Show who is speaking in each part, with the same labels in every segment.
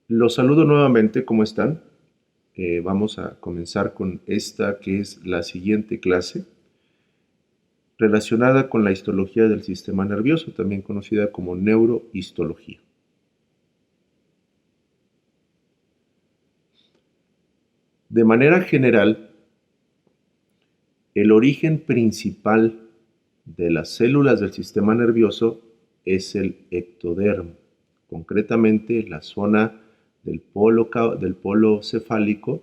Speaker 1: Los saludo nuevamente, ¿cómo están? Vamos a comenzar con esta que es la siguiente clase relacionada con la histología del sistema nervioso, también conocida como neurohistología. De manera general, el origen principal de las células del sistema nervioso es el ectodermo, concretamente la zona del polo cefálico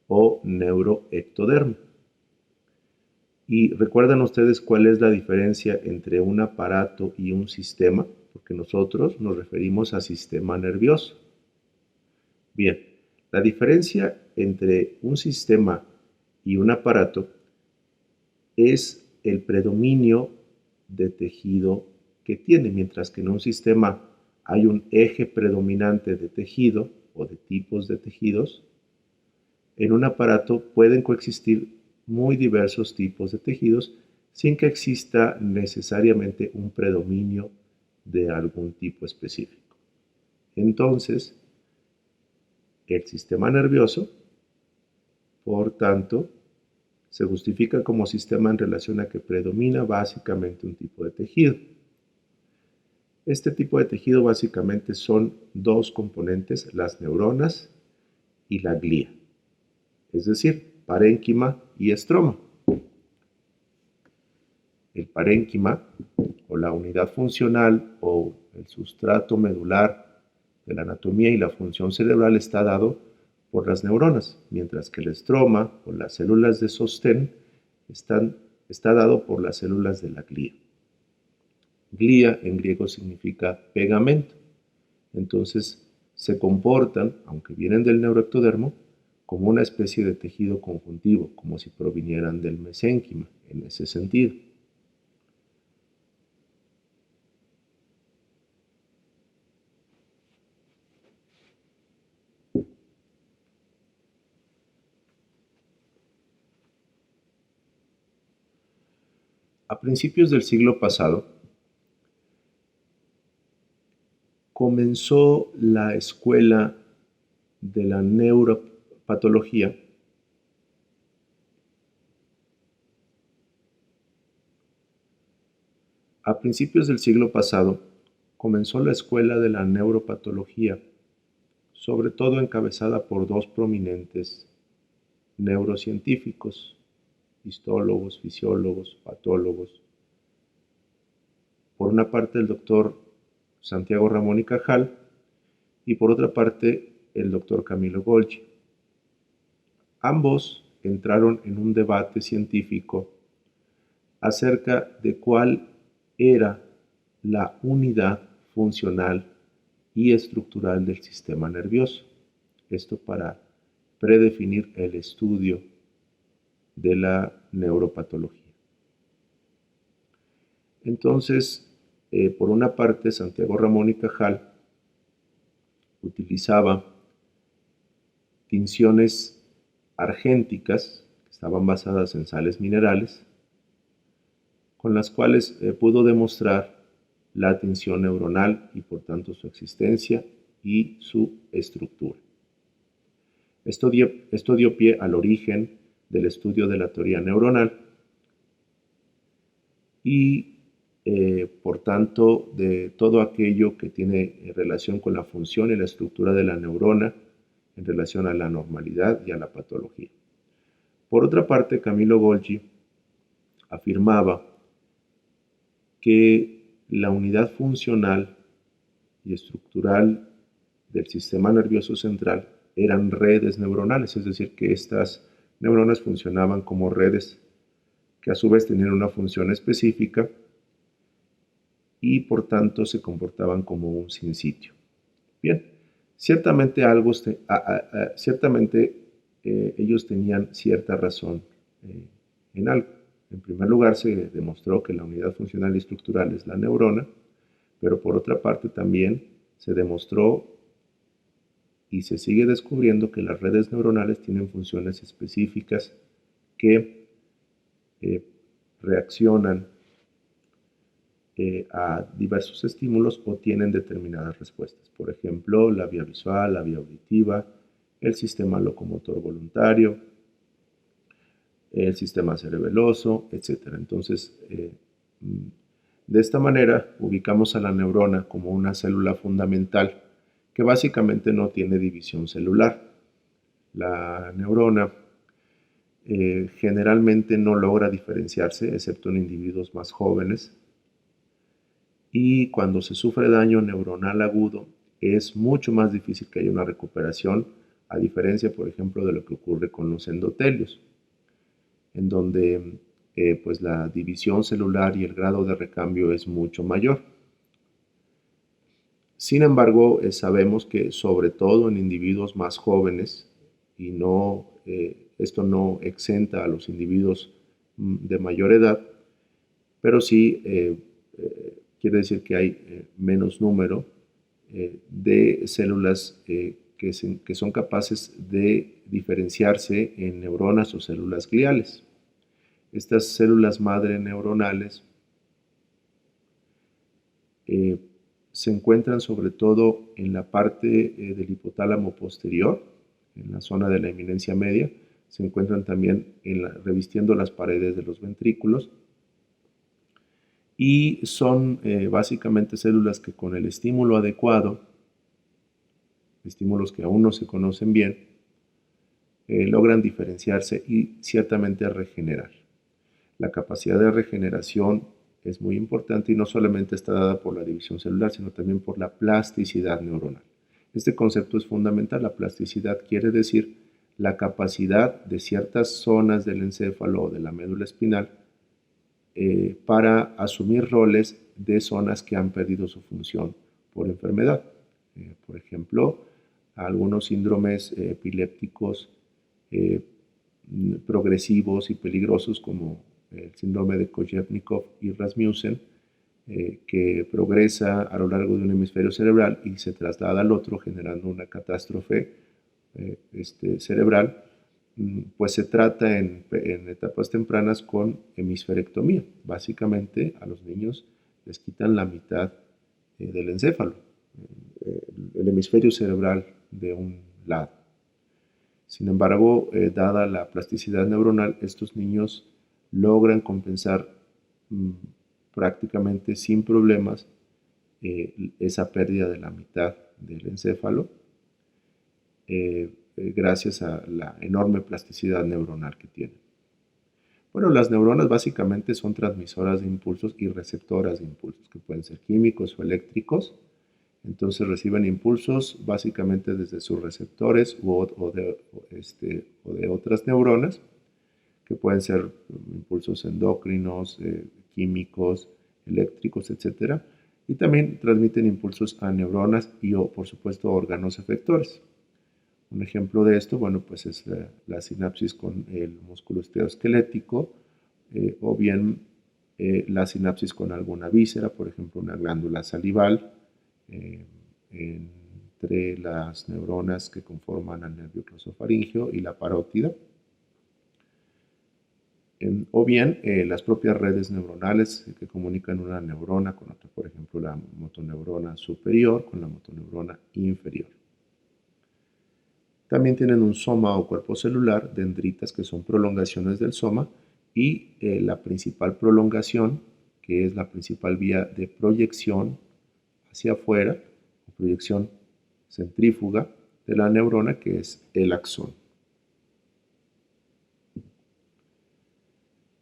Speaker 1: o neuroectodermo. ¿Y recuerdan ustedes cuál es la diferencia entre un aparato y un sistema? Porque nosotros nos referimos a sistema nervioso. Bien, la diferencia entre un sistema y un aparato es el predominio de tejido que tiene, mientras que en un sistema hay un eje predominante de tejido o de tipos de tejidos, en un aparato pueden coexistir muy diversos tipos de tejidos sin que exista necesariamente un predominio de algún tipo específico. Entonces, el sistema nervioso, por tanto, se justifica como sistema en relación a que predomina básicamente un tipo de tejido. Este tipo de tejido básicamente son dos componentes, las neuronas y la glía, es decir, parénquima y estroma. El parénquima, o la unidad funcional, o el sustrato medular de la anatomía y la función cerebral está dado por las neuronas, mientras que el estroma, o las células de sostén, está dado por las células de la glía. Glía en griego significa pegamento. Entonces se comportan, aunque vienen del neuroectodermo, como una especie de tejido conjuntivo, como si provinieran del mesénquima, en ese sentido. A principios del siglo pasado, comenzó la escuela de la neuropatología A principios del siglo pasado, comenzó la escuela de la neuropatología, sobre todo encabezada por dos prominentes neurocientíficos, histólogos, fisiólogos, patólogos. Por una parte el doctor Santiago Ramón y Cajal y por otra parte el doctor Camilo Golgi. Ambos entraron en un debate científico acerca de cuál era la unidad funcional y estructural del sistema nervioso. Esto para predefinir el estudio de la neuropatología. Entonces, por una parte, Santiago Ramón y Cajal utilizaba tinciones argénticas, que estaban basadas en sales minerales, con las cuales pudo demostrar la tinción neuronal y por tanto su existencia y su estructura. Esto dio pie al origen del estudio de la teoría neuronal y por tanto de todo aquello que tiene relación con la función y la estructura de la neurona en relación a la normalidad y a la patología. Por otra parte, Camilo Golgi afirmaba que la unidad funcional y estructural del sistema nervioso central eran redes neuronales, es decir, que estas neuronas funcionaban como redes que a su vez tenían una función específica y por tanto se comportaban como un sinsitio. Bien, ciertamente, ellos tenían cierta razón en algo. En primer lugar, se demostró que la unidad funcional y estructural es la neurona, pero por otra parte también se demostró y se sigue descubriendo que las redes neuronales tienen funciones específicas que reaccionan a diversos estímulos o tienen determinadas respuestas. Por ejemplo, la vía visual, la vía auditiva, el sistema locomotor voluntario, el sistema cerebeloso, etc. Entonces, de esta manera ubicamos a la neurona como una célula fundamental que básicamente no tiene división celular. La neurona generalmente no logra diferenciarse, excepto en individuos más jóvenes, y cuando se sufre daño neuronal agudo es mucho más difícil que haya una recuperación, a diferencia, por ejemplo, de lo que ocurre con los endotelios, en donde pues la división celular y el grado de recambio es mucho mayor. Sin embargo, sabemos que sobre todo en individuos más jóvenes, y esto no exenta a los individuos de mayor edad, pero sí quiere decir que hay menos número de células que son capaces de diferenciarse en neuronas o células gliales. Estas células madre neuronales se encuentran sobre todo en la parte del hipotálamo posterior, en la zona de la eminencia media. Se encuentran también revistiendo las paredes de los ventrículos y son básicamente células que con el estímulo adecuado, estímulos que aún no se conocen bien, logran diferenciarse y ciertamente regenerar. La capacidad de regeneración es muy importante y no solamente está dada por la división celular, sino también por la plasticidad neuronal. Este concepto es fundamental. La plasticidad quiere decir la capacidad de ciertas zonas del encéfalo o de la médula espinal para asumir roles de zonas que han perdido su función por enfermedad. Por ejemplo, algunos síndromes epilépticos progresivos y peligrosos como el síndrome de Kojelnikov y Rasmussen, que progresa a lo largo de un hemisferio cerebral y se traslada al otro generando una catástrofe cerebral, pues se trata en etapas tempranas con hemisferectomía. Básicamente a los niños les quitan la mitad del encéfalo, el hemisferio cerebral de un lado. Sin embargo, dada la plasticidad neuronal, estos niños logran compensar prácticamente sin problemas esa pérdida de la mitad del encéfalo gracias a la enorme plasticidad neuronal que tienen. Bueno, las neuronas básicamente son transmisoras de impulsos y receptoras de impulsos, que pueden ser químicos o eléctricos. Entonces reciben impulsos básicamente desde sus receptores o de otras neuronas, que pueden ser impulsos endocrinos, químicos, eléctricos, etc. Y también transmiten impulsos a neuronas y, por supuesto, órganos efectores. Un ejemplo de esto, bueno, pues es la sinapsis con el músculo esteroesquelético o bien la sinapsis con alguna víscera, por ejemplo, una glándula salival, entre las neuronas que conforman al nervio glosofaríngeo y la parótida. O bien las propias redes neuronales que comunican una neurona con otra, por ejemplo, la motoneurona superior con la motoneurona inferior. También tienen un soma o cuerpo celular, dendritas, que son prolongaciones del soma, y la principal prolongación, que es la principal vía de proyección hacia afuera, proyección centrífuga de la neurona, que es el axón.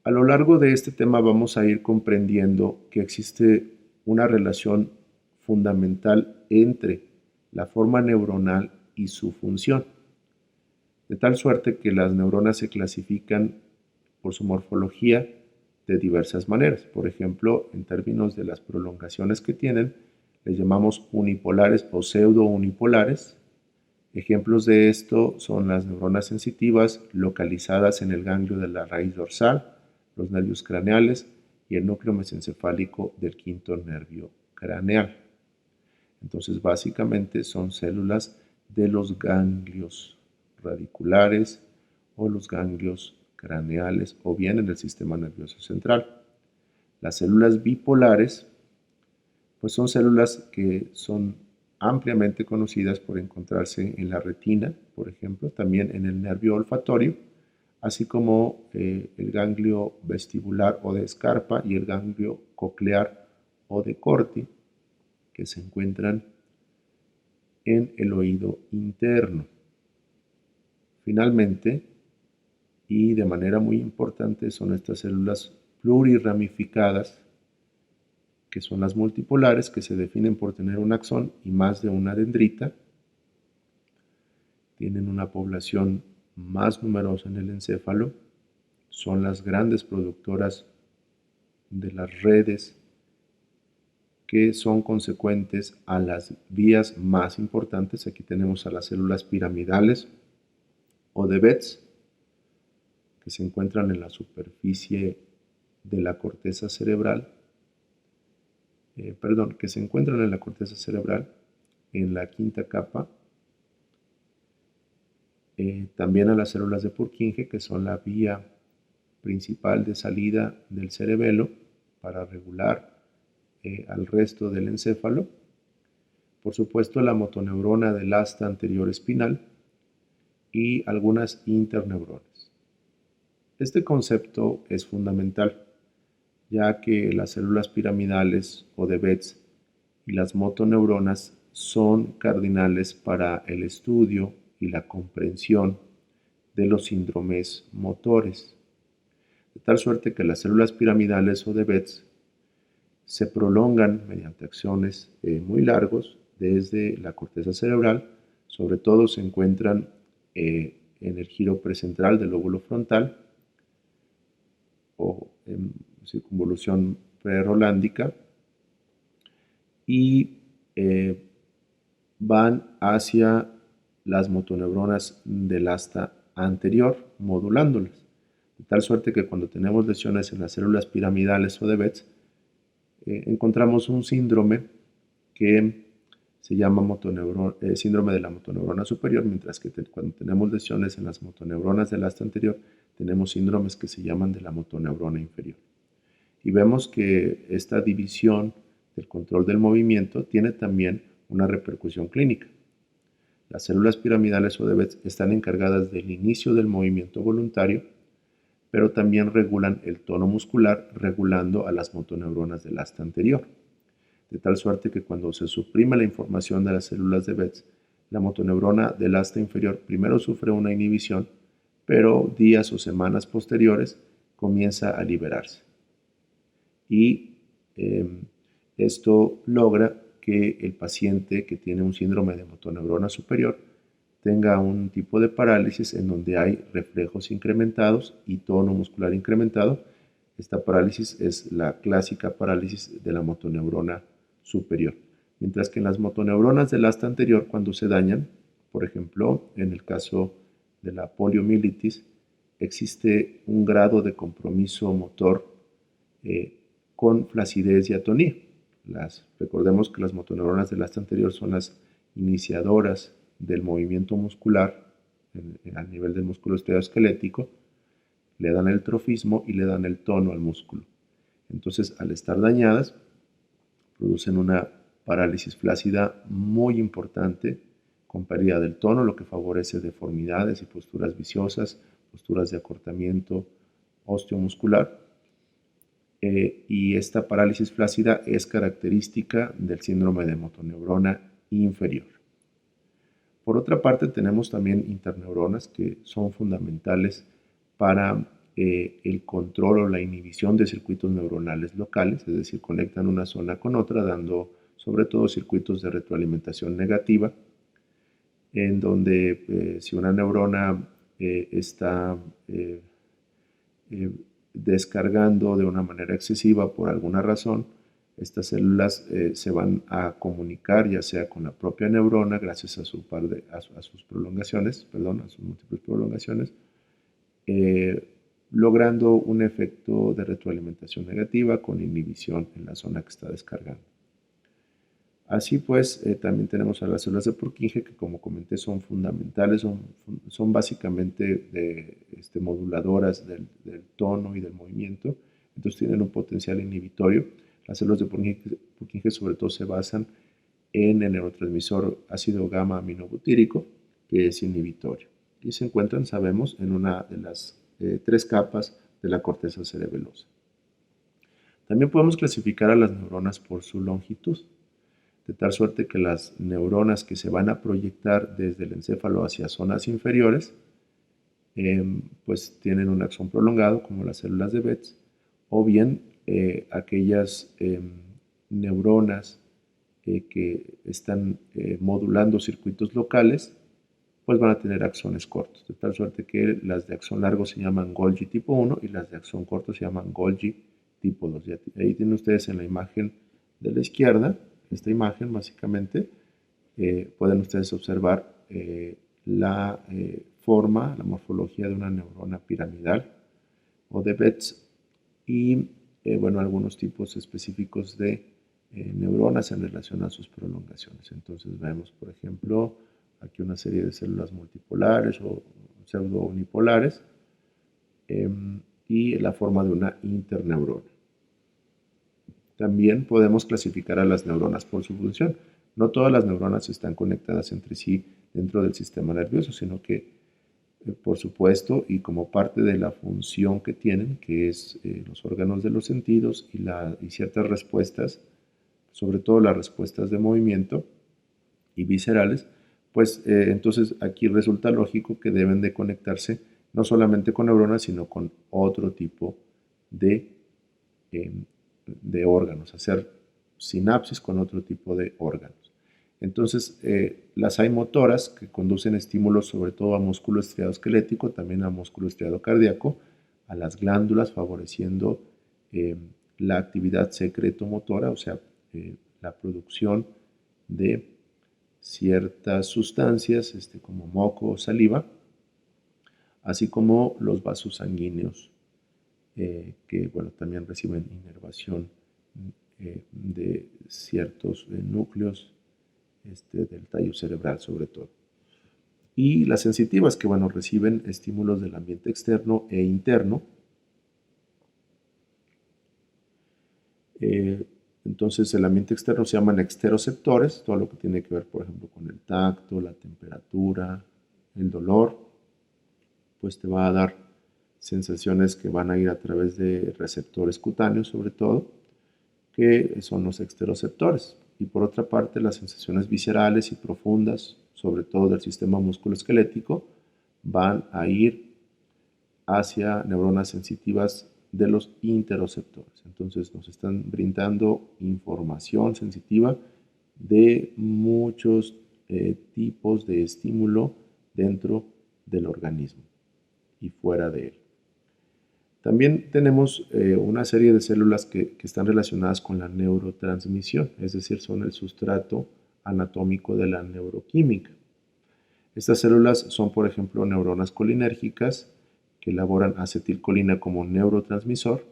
Speaker 1: A lo largo de este tema vamos a ir comprendiendo que existe una relación fundamental entre la forma neuronal y su función, de tal suerte que las neuronas se clasifican por su morfología de diversas maneras. Por ejemplo, en términos de las prolongaciones que tienen, les llamamos unipolares o pseudo-unipolares. Ejemplos de esto son las neuronas sensitivas localizadas en el ganglio de la raíz dorsal, los nervios craneales y el núcleo mesencefálico del quinto nervio craneal. Entonces, básicamente son células de los ganglios radiculares o los ganglios craneales o bien en el sistema nervioso central. Las células bipolares Pues son células que son ampliamente conocidas por encontrarse en la retina, por ejemplo, también en el nervio olfatorio, así como el ganglio vestibular o de Scarpa y el ganglio coclear o de Corti, que se encuentran en el oído interno. Finalmente, y de manera muy importante, son estas células pluriramificadas, que son las multipolares, que se definen por tener un axón y más de una dendrita. Tienen una población más numerosa en el encéfalo, son las grandes productoras de las redes que son consecuentes a las vías más importantes. Aquí tenemos a las células piramidales o de Betz, que se encuentran en la superficie de la corteza cerebral, que se encuentran en la corteza cerebral, en la quinta capa. También a las células de Purkinje, que son la vía principal de salida del cerebelo para regular al resto del encéfalo. Por supuesto, la motoneurona del asta anterior espinal y algunas interneuronas. Este concepto es fundamental, ya que las células piramidales o de Betz y las motoneuronas son cardinales para el estudio y la comprensión de los síndromes motores, de tal suerte que las células piramidales o de Betz se prolongan mediante axones muy largos desde la corteza cerebral. Sobre todo se encuentran en el giro precentral del lóbulo frontal o en circunvolución prerolándica, y van hacia las motoneuronas del asta anterior, modulándolas. De tal suerte que cuando tenemos lesiones en las células piramidales o de Betz, encontramos un síndrome que se llama síndrome de la motoneurona superior, mientras que cuando tenemos lesiones en las motoneuronas del asta anterior, tenemos síndromes que se llaman de la motoneurona inferior. Y vemos que esta división del control del movimiento tiene también una repercusión clínica. Las células piramidales o de Betz están encargadas del inicio del movimiento voluntario, pero también regulan el tono muscular, regulando a las motoneuronas del asta anterior. De tal suerte que cuando se suprime la información de las células de Betz, la motoneurona del asta inferior primero sufre una inhibición, pero días o semanas posteriores comienza a liberarse. Y esto logra que el paciente que tiene un síndrome de motoneurona superior tenga un tipo de parálisis en donde hay reflejos incrementados y tono muscular incrementado. Esta parálisis es la clásica parálisis de la motoneurona superior. Mientras que en las motoneuronas del asta anterior, cuando se dañan, por ejemplo, en el caso de la poliomielitis, existe un grado de compromiso motor con flacidez y atonía. Recordemos que las motoneuronas del asta anterior son las iniciadoras del movimiento muscular a nivel del músculo esteroesquelético, le dan el trofismo y le dan el tono al músculo. Entonces, al estar dañadas, producen una parálisis flácida muy importante, con pérdida del tono, lo que favorece deformidades y posturas viciosas, posturas de acortamiento osteomuscular. Y esta parálisis flácida es característica del síndrome de motoneurona inferior. Por otra parte, tenemos también interneuronas que son fundamentales para el control o la inhibición de circuitos neuronales locales, es decir, conectan una zona con otra, dando sobre todo circuitos de retroalimentación negativa, en donde si una neurona está descargando de una manera excesiva por alguna razón, estas células se van a comunicar ya sea con la propia neurona gracias a sus prolongaciones, a sus múltiples prolongaciones, logrando un efecto de retroalimentación negativa con inhibición en la zona que está descargando. Así pues, también tenemos a las células de Purkinje, que como comenté son fundamentales, son básicamente moduladoras del tono y del movimiento, entonces tienen un potencial inhibitorio. Las células de Purkinje sobre todo se basan en el neurotransmisor ácido gamma aminobutírico, que es inhibitorio. Y se encuentran, sabemos, en una de las 3 capas de la corteza cerebelosa. También podemos clasificar a las neuronas por su longitud, de tal suerte que las neuronas que se van a proyectar desde el encéfalo hacia zonas inferiores, pues tienen un axón prolongado, como las células de Betz, o bien aquellas neuronas que están modulando circuitos locales, pues van a tener axones cortos, de tal suerte que las de axón largo se llaman Golgi tipo 1 y las de axón corto se llaman Golgi tipo 2. Ahí tienen ustedes en la imagen de la izquierda, esta imagen básicamente, pueden ustedes observar la forma, la morfología de una neurona piramidal o de Betz y bueno, algunos tipos específicos de neuronas en relación a sus prolongaciones. Entonces vemos, por ejemplo, aquí una serie de células multipolares o pseudo-unipolares y la forma de una interneurona. También podemos clasificar a las neuronas por su función. No todas las neuronas están conectadas entre sí dentro del sistema nervioso, sino que, por supuesto, y como parte de la función que tienen, que es los órganos de los sentidos y ciertas respuestas, sobre todo las respuestas de movimiento y viscerales, pues entonces aquí resulta lógico que deben de conectarse no solamente con neuronas, sino con otro tipo de órganos, hacer sinapsis con otro tipo de órganos. Entonces, las hay motoras que conducen estímulos sobre todo a músculo estriado esquelético, también a músculo estriado cardíaco, a las glándulas, favoreciendo la actividad secretomotora, o sea, la producción de ciertas sustancias, como moco o saliva, así como los vasos sanguíneos, que bueno, también reciben inervación de ciertos núcleos del tallo cerebral sobre todo. Y las sensitivas que bueno, reciben estímulos del ambiente externo e interno. Entonces el ambiente externo se llaman exteroceptores, todo lo que tiene que ver por ejemplo con el tacto, la temperatura, el dolor, pues te va a dar sensaciones que van a ir a través de receptores cutáneos sobre todo, que son los exteroceptores. Y por otra parte, las sensaciones viscerales y profundas, sobre todo del sistema musculoesquelético, van a ir hacia neuronas sensitivas de los interoceptores. Entonces nos están brindando información sensitiva de muchos tipos de estímulo dentro del organismo y fuera de él. También tenemos una serie de células que están relacionadas con la neurotransmisión, es decir, son el sustrato anatómico de la neuroquímica. Estas células son, por ejemplo, neuronas colinérgicas que elaboran acetilcolina como neurotransmisor,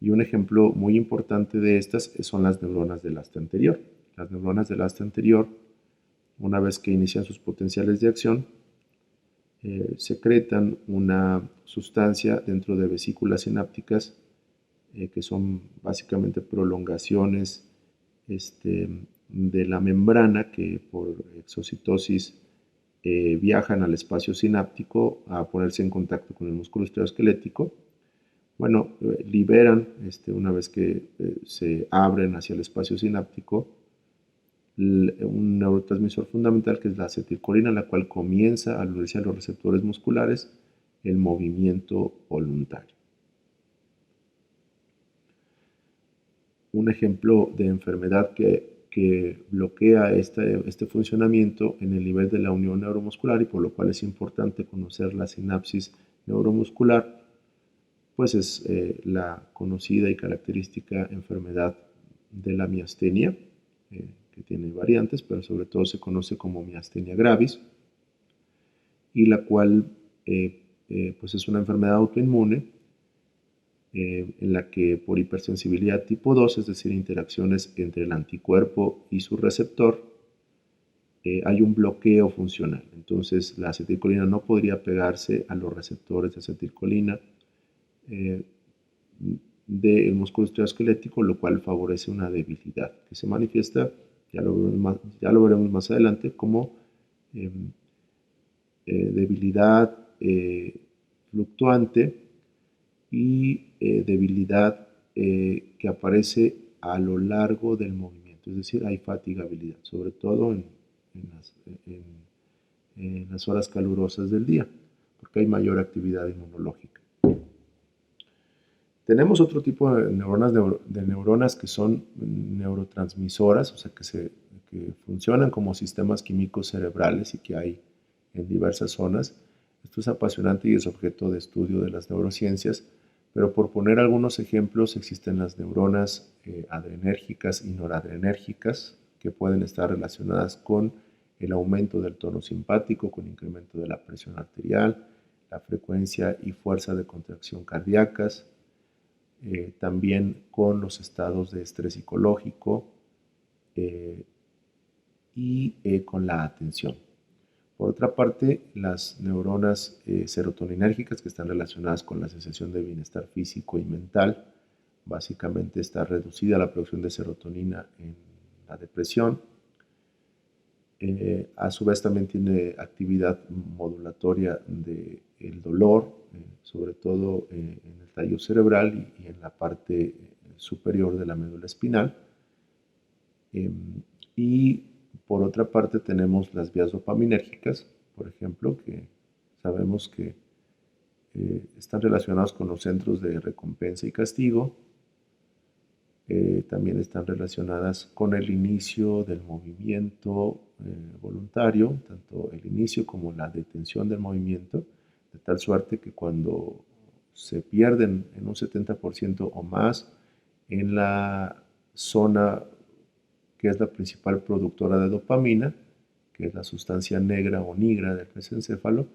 Speaker 1: y un ejemplo muy importante de estas son las neuronas del asta anterior. Las neuronas del asta anterior, una vez que inician sus potenciales de acción, secretan una sustancia dentro de vesículas sinápticas que son básicamente prolongaciones de la membrana que por exocitosis viajan al espacio sináptico a ponerse en contacto con el músculo esteroesquelético. Bueno, liberan, una vez que se abren hacia el espacio sináptico, un neurotransmisor fundamental que es la acetilcolina, la cual comienza a unirse a los receptores musculares el movimiento voluntario. Un ejemplo de enfermedad que bloquea este funcionamiento en el nivel de la unión neuromuscular y por lo cual es importante conocer la sinapsis neuromuscular, pues es la conocida y característica enfermedad de la miastenia, que tiene variantes, pero sobre todo se conoce como miastenia gravis, y la cual pues es una enfermedad autoinmune en la que por hipersensibilidad tipo 2, es decir, interacciones entre el anticuerpo y su receptor, hay un bloqueo funcional. Entonces la acetilcolina no podría pegarse a los receptores de acetilcolina del músculo esquelético, lo cual favorece una debilidad que se manifiesta, ya lo veremos más adelante, como eh, debilidad fluctuante y debilidad que aparece a lo largo del movimiento, es decir, hay fatigabilidad, sobre todo en las horas calurosas del día, porque hay mayor actividad inmunológica. Tenemos otro tipo de neuronas que son neurotransmisoras, o sea, que funcionan como sistemas químicos cerebrales y que hay en diversas zonas. Esto es apasionante y es objeto de estudio de las neurociencias, pero por poner algunos ejemplos, existen las neuronas adrenérgicas y noradrenérgicas que pueden estar relacionadas con el aumento del tono simpático, con incremento de la presión arterial, la frecuencia y fuerza de contracción cardíacas, también con los estados de estrés psicológico y con la atención. Por otra parte, las neuronas serotoninérgicas que están relacionadas con la sensación de bienestar físico y mental, básicamente está reducida la producción de serotonina en la depresión. A su vez también tiene actividad modulatoria del dolor, sobre todo en el tallo cerebral y en la parte superior de la médula espinal. Y por otra parte tenemos las vías dopaminérgicas, por ejemplo, que sabemos que están relacionados con los centros de recompensa y castigo. También están relacionadas con el inicio del movimiento voluntario, tanto el inicio como la detención del movimiento, de tal suerte que cuando se pierden en un 70% o más en la zona que es la principal productora de dopamina, que es la sustancia negra o nigra del mesencéfalo,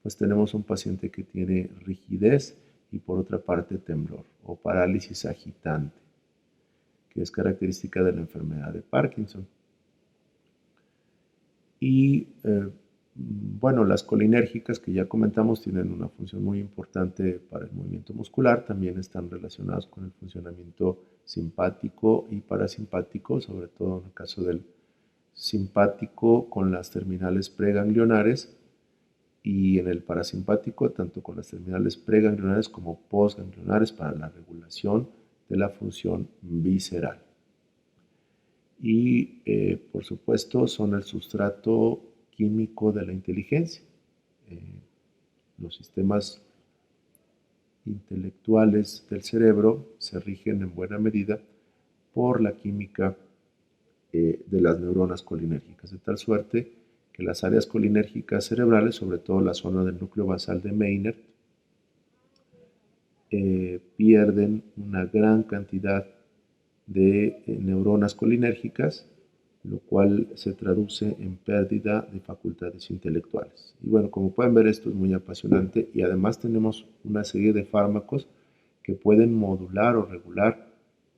Speaker 1: pues tenemos un paciente que tiene rigidez y por otra parte temblor o parálisis agitante, que es característica de la enfermedad de Parkinson. Y bueno, las colinérgicas que ya comentamos tienen una función muy importante para el movimiento muscular, también están relacionadas con el funcionamiento simpático y parasimpático, sobre todo en el caso del simpático con las terminales preganglionares y en el parasimpático tanto con las terminales preganglionares como postganglionares para la regulación de la función visceral. Y por supuesto son el sustrato químico de la inteligencia. Los sistemas intelectuales del cerebro se rigen en buena medida por la química de las neuronas colinérgicas, de tal suerte que las áreas colinérgicas cerebrales, sobre todo la zona del núcleo basal de Meynert, pierden una gran cantidad de neuronas colinérgicas, lo cual se traduce en pérdida de facultades intelectuales. Y bueno, como pueden ver, esto es muy apasionante y además tenemos una serie de fármacos que pueden modular o regular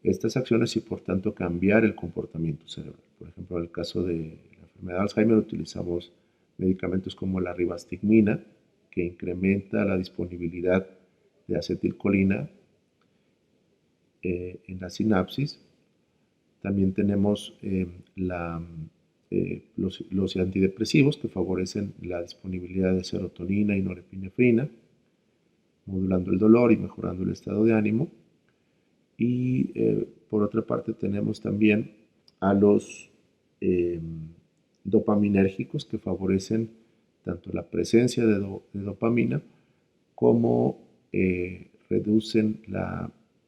Speaker 1: estas acciones y por tanto cambiar el comportamiento cerebral. Por ejemplo, en el caso de la enfermedad de Alzheimer utilizamos medicamentos como la ribastigmina, que incrementa la disponibilidad de acetilcolina en la sinapsis. También tenemos los antidepresivos que favorecen la disponibilidad de serotonina y norepinefrina, modulando el dolor y mejorando el estado de ánimo. Y por otra parte tenemos también a los dopaminérgicos que favorecen tanto la presencia de dopamina como reducen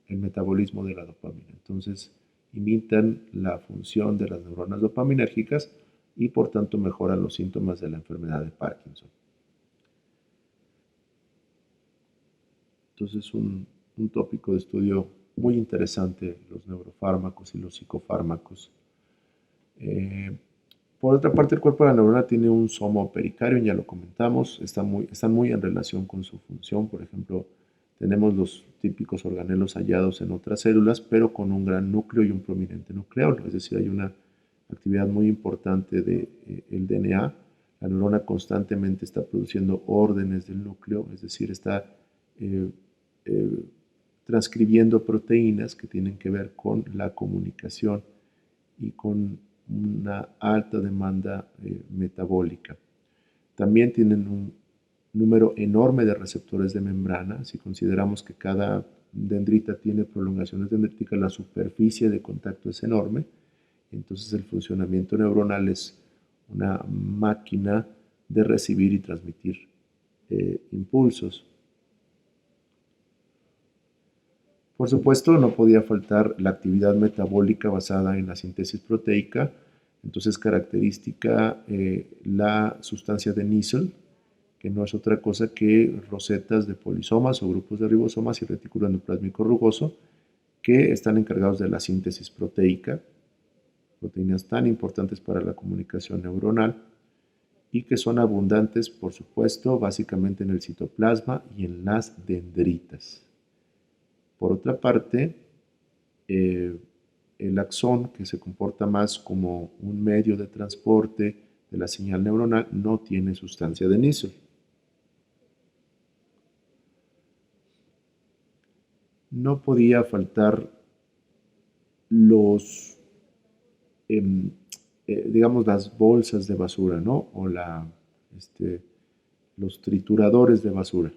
Speaker 1: el metabolismo de la dopamina. Entonces imitan la función de las neuronas dopaminérgicas y por tanto mejoran los síntomas de la enfermedad de Parkinson. Entonces un tópico de estudio muy interesante, los neurofármacos y los psicofármacos. Por otra parte, el cuerpo de la neurona tiene un somo pericardio, ya lo comentamos, están muy en relación con su función. Por ejemplo, tenemos los típicos organelos hallados en otras células, pero con un gran núcleo y un prominente nucleolo, es decir, hay una actividad muy importante del DNA. La neurona constantemente está produciendo órdenes del núcleo, es decir, está transcribiendo proteínas que tienen que ver con la comunicación y con una alta demanda metabólica. También tienen un número enorme de receptores de membrana. Si consideramos que cada dendrita tiene prolongaciones dendríticas, la superficie de contacto es enorme. Entonces el funcionamiento neuronal es una máquina de recibir y transmitir impulsos. Por supuesto, no podía faltar la actividad metabólica basada en la síntesis proteica. Entonces, característica la sustancia de Nissl, que no es otra cosa que rosetas de polisomas o grupos de ribosomas y retículo endoplásmico rugoso, que están encargados de la síntesis proteica, proteínas tan importantes para la comunicación neuronal, y que son abundantes, por supuesto, básicamente en el citoplasma y en las dendritas. Por otra parte, el axón, que se comporta más como un medio de transporte de la señal neuronal, no tiene sustancia de Nissl. No podía faltar los, digamos, las bolsas de basura, ¿no? O los trituradores de basura.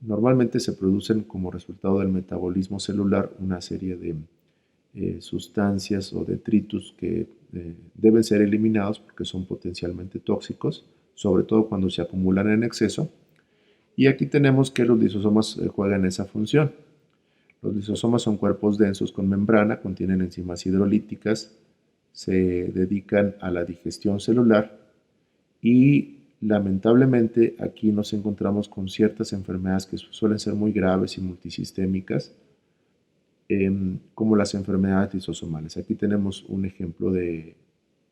Speaker 1: Normalmente se producen como resultado del metabolismo celular una serie de sustancias o detritus que deben ser eliminados porque son potencialmente tóxicos, sobre todo cuando se acumulan en exceso. Y aquí tenemos que los lisosomas juegan esa función. Los lisosomas son cuerpos densos con membrana, contienen enzimas hidrolíticas, se dedican a la digestión celular y lamentablemente aquí nos encontramos con ciertas enfermedades que suelen ser muy graves y multisistémicas, como las enfermedades lisosomales. Aquí tenemos un ejemplo de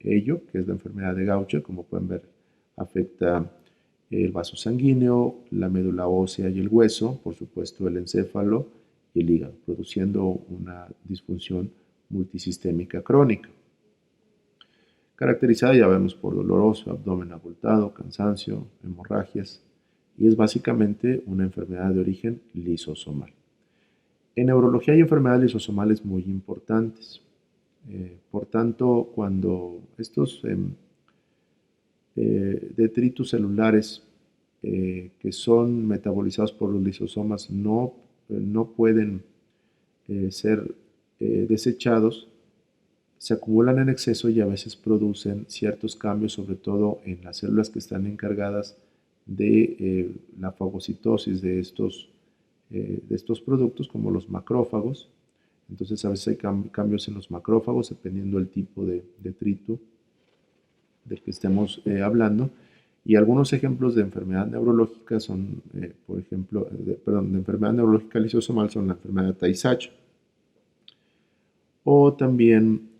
Speaker 1: ello, que es la enfermedad de Gaucher. Como pueden ver, afecta el vaso sanguíneo, la médula ósea y el hueso, por supuesto el encéfalo y el hígado, produciendo una disfunción multisistémica crónica, caracterizada, ya vemos, por doloroso, abdomen abultado, cansancio, hemorragias, y es básicamente una enfermedad de origen lisosomal. En neurología hay enfermedades lisosomales muy importantes. Por tanto, cuando estos detritus celulares que son metabolizados por los lisosomas no pueden ser desechados, se acumulan en exceso y a veces producen ciertos cambios, sobre todo en las células que están encargadas de la fagocitosis de estos productos, como los macrófagos. Entonces a veces hay cambios en los macrófagos dependiendo del tipo de detrito del que estemos hablando. Y algunos ejemplos de enfermedad neurológica son, por ejemplo, de enfermedad neurológica lisosomal son la enfermedad de Tay-Sachs, o también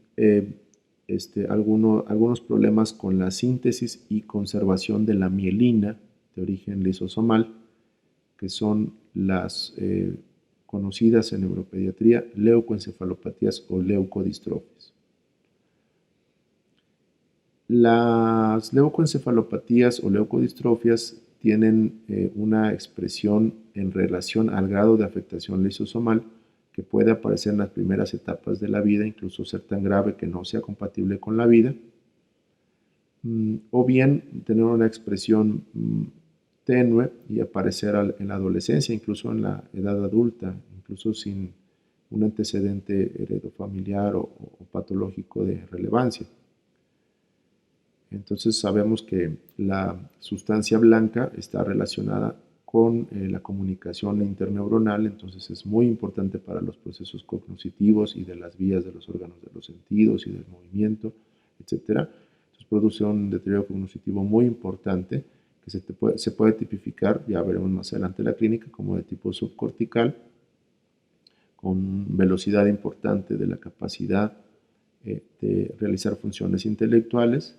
Speaker 1: algunos problemas con la síntesis y conservación de la mielina de origen lisosomal, que son las conocidas en neuropediatría leucoencefalopatías o leucodistrofias. Las leucoencefalopatías o leucodistrofias tienen una expresión en relación al grado de afectación lisosomal que puede aparecer en las primeras etapas de la vida, incluso ser tan grave que no sea compatible con la vida, o bien tener una expresión tenue y aparecer en la adolescencia, incluso en la edad adulta, incluso sin un antecedente heredofamiliar o patológico de relevancia. Entonces sabemos que la sustancia blanca está relacionada con la comunicación interneuronal, entonces es muy importante para los procesos cognitivos y de las vías de los órganos de los sentidos y del movimiento, etc. Entonces produce un deterioro cognitivo muy importante que se puede tipificar, ya veremos más adelante en la clínica, como de tipo subcortical, con velocidad importante de la capacidad de realizar funciones intelectuales,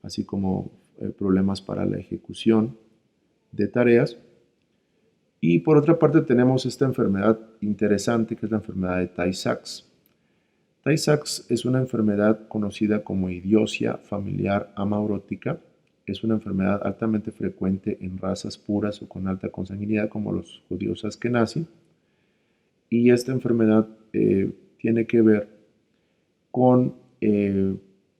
Speaker 1: así como problemas para la ejecución de tareas. Y por otra parte tenemos esta enfermedad interesante que es la enfermedad de Tay-Sachs. Tay-Sachs es una enfermedad conocida como idiocia familiar amaurótica. Es una enfermedad altamente frecuente en razas puras o con alta consanguinidad como los judíos askenazi. Y esta enfermedad tiene que ver con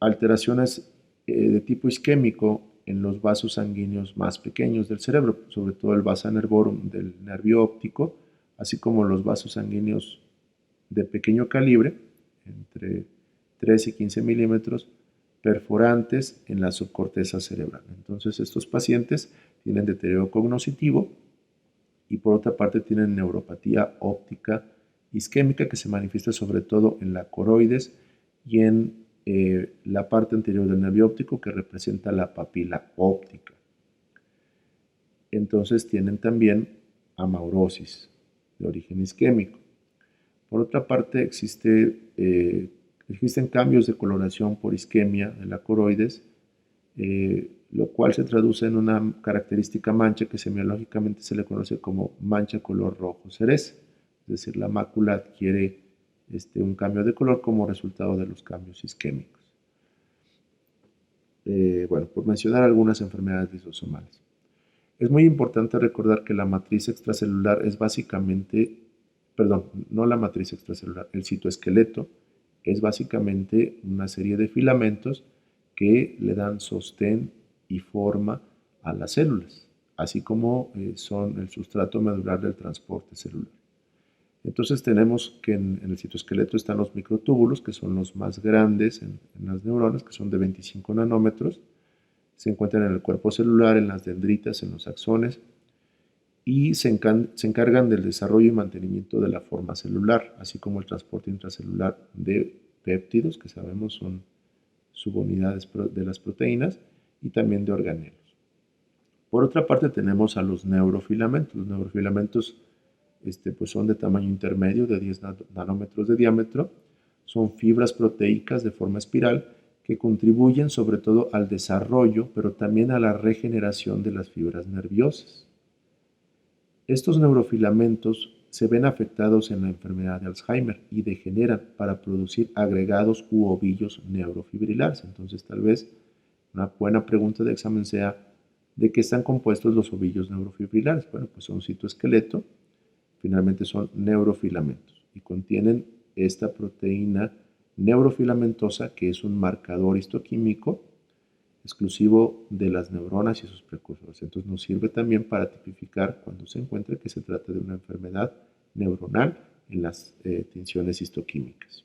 Speaker 1: alteraciones de tipo isquémico en los vasos sanguíneos más pequeños del cerebro, sobre todo el vasa nervorum del nervio óptico, así como los vasos sanguíneos de pequeño calibre, entre 3 y 15 milímetros, perforantes en la subcorteza cerebral. Entonces, estos pacientes tienen deterioro cognitivo y por otra parte tienen neuropatía óptica isquémica que se manifiesta sobre todo en la coroides y en la parte anterior del nervio óptico que representa la papila óptica. Entonces tienen también amaurosis de origen isquémico. Por otra parte, existen cambios de coloración por isquemia de la coroides, lo cual se traduce en una característica mancha que semiológicamente se le conoce como mancha color rojo cereza. Es decir, la mácula adquiere un cambio de color como resultado de los cambios isquémicos. Bueno, por mencionar algunas enfermedades lisosomales. Es muy importante recordar que la matriz extracelular es básicamente, perdón, no la matriz extracelular, el citoesqueleto es básicamente una serie de filamentos que le dan sostén y forma a las células, así como son el sustrato medular del transporte celular. Entonces tenemos que en el citoesqueleto están los microtúbulos, que son los más grandes en las neuronas, que son de 25 nanómetros. Se encuentran en el cuerpo celular, en las dendritas, en los axones, y se encargan del desarrollo y mantenimiento de la forma celular, así como el transporte intracelular de péptidos, que sabemos son subunidades de las proteínas, y también de organelos. Por otra parte tenemos a los neurofilamentos. Los neurofilamentos pues son de tamaño intermedio, de 10 nanómetros de diámetro. Son fibras proteicas de forma espiral que contribuyen sobre todo al desarrollo, pero también a la regeneración de las fibras nerviosas. Estos neurofilamentos se ven afectados en la enfermedad de Alzheimer y degeneran para producir agregados u ovillos neurofibrilares. Entonces, tal vez una buena pregunta de examen sea, ¿de qué están compuestos los ovillos neurofibrilares? Bueno, pues son citoesqueleto, finalmente son neurofilamentos y contienen esta proteína neurofilamentosa que es un marcador histoquímico exclusivo de las neuronas y sus precursores. Entonces nos sirve también para tipificar cuando se encuentra que se trata de una enfermedad neuronal en las tinciones histoquímicas.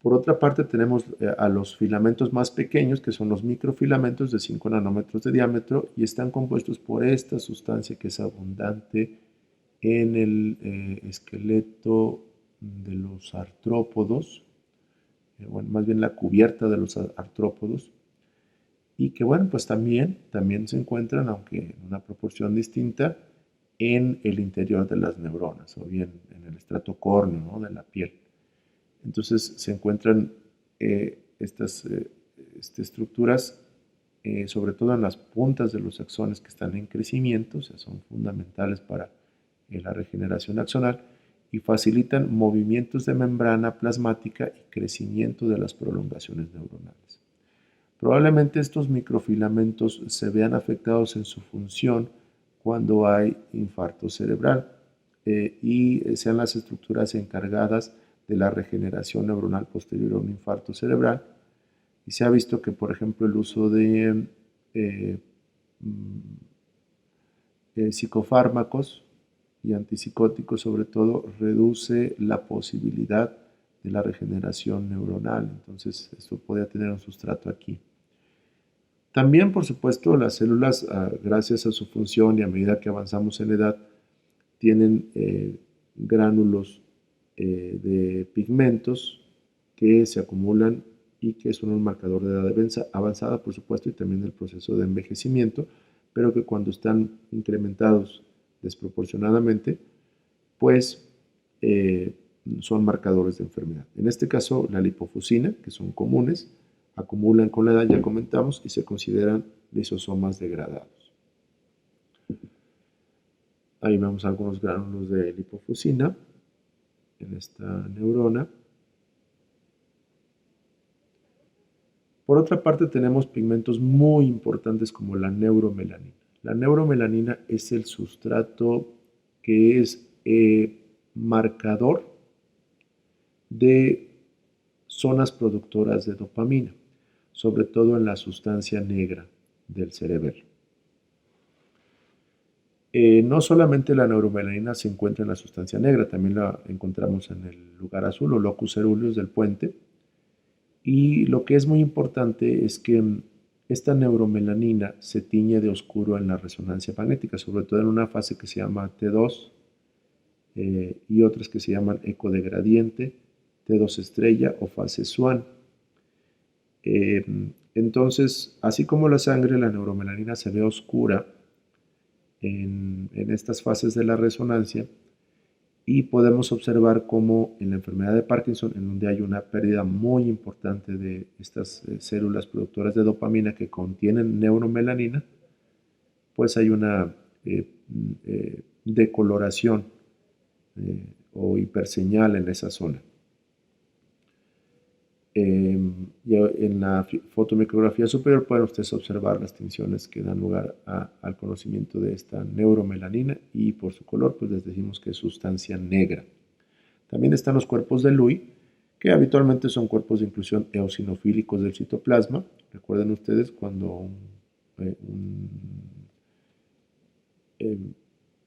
Speaker 1: Por otra parte tenemos a los filamentos más pequeños, que son los microfilamentos de 5 nanómetros de diámetro y están compuestos por esta sustancia que es abundante en el esqueleto de los artrópodos, bueno, más bien la cubierta de los artrópodos, y que bueno, pues también se encuentran, aunque en una proporción distinta, en el interior de las neuronas o bien en el estrato córneo, ¿no?, de la piel. Entonces se encuentran estas estructuras sobre todo en las puntas de los axones que están en crecimiento, o sea, son fundamentales para la regeneración axonal y facilitan movimientos de membrana plasmática y crecimiento de las prolongaciones neuronales. Probablemente estos microfilamentos se vean afectados en su función cuando hay infarto cerebral y sean las estructuras encargadas de la regeneración neuronal posterior a un infarto cerebral. Y se ha visto que, por ejemplo, el uso de psicofármacos y antipsicóticos, sobre todo, reduce la posibilidad de la regeneración neuronal. Entonces, esto podría tener un sustrato aquí. También, por supuesto, las células, gracias a su función y a medida que avanzamos en edad, tienen gránulos de pigmentos que se acumulan y que son un marcador de edad avanzada, por supuesto, y también del proceso de envejecimiento, pero que cuando están incrementados desproporcionadamente, pues son marcadores de enfermedad. En este caso, la lipofuscina, que son comunes, acumulan con la edad, ya comentamos, y se consideran lisosomas degradados. Ahí vemos algunos gránulos de lipofuscina en esta neurona. Por otra parte, tenemos pigmentos muy importantes como la neuromelanina. La neuromelanina es el sustrato que es marcador de zonas productoras de dopamina, sobre todo en la sustancia negra del cerebelo. No solamente la neuromelanina se encuentra en la sustancia negra, también la encontramos en el lugar azul o locus coeruleus del puente. Y lo que es muy importante es que esta neuromelanina se tiñe de oscuro en la resonancia magnética, sobre todo en una fase que se llama T2 y otras que se llaman eco de gradiente, T2 estrella o fase Swan. Entonces, así como la sangre, la neuromelanina se ve oscura en estas fases de la resonancia y podemos observar cómo en la enfermedad de Parkinson, en donde hay una pérdida muy importante de estas células productoras de dopamina que contienen neuromelanina, pues hay una decoloración o hiperseñal en esa zona. Y en la fotomicrografía superior pueden ustedes observar las tinciones que dan lugar al conocimiento de esta neuromelanina y por su color pues les decimos que es sustancia negra. También están los cuerpos de Lewy, que habitualmente son cuerpos de inclusión eosinofílicos del citoplasma. Recuerden ustedes cuando un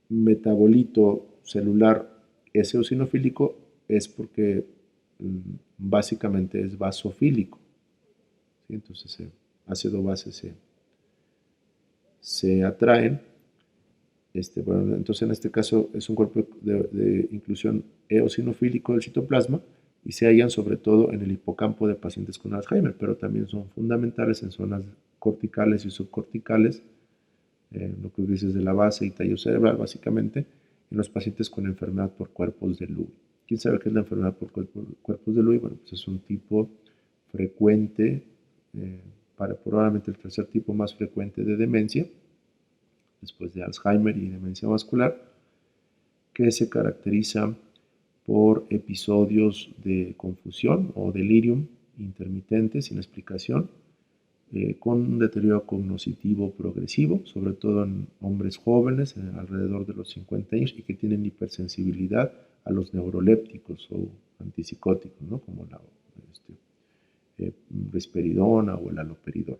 Speaker 1: metabolito celular es eosinofílico es porque básicamente es basofílico. ¿Sí? Entonces ácido base se atraen. Bueno, entonces en este caso es un cuerpo de inclusión eosinofílico del citoplasma y se hallan sobre todo en el hipocampo de pacientes con Alzheimer, pero también son fundamentales en zonas corticales y subcorticales, núcleos grises de la base y tallo cerebral, básicamente en los pacientes con enfermedad por cuerpos de Lewy. ¿Quién sabe qué es la enfermedad por cuerpos de Lewy? Bueno, pues es un tipo frecuente, probablemente el tercer tipo más frecuente de demencia, después de Alzheimer y demencia vascular, que se caracteriza por episodios de confusión o delirium intermitente sin explicación, con un deterioro cognitivo progresivo, sobre todo en hombres jóvenes, alrededor de los 50 años, y que tienen hipersensibilidad a los neurolépticos o antipsicóticos, ¿no? Como la risperidona o el haloperidol.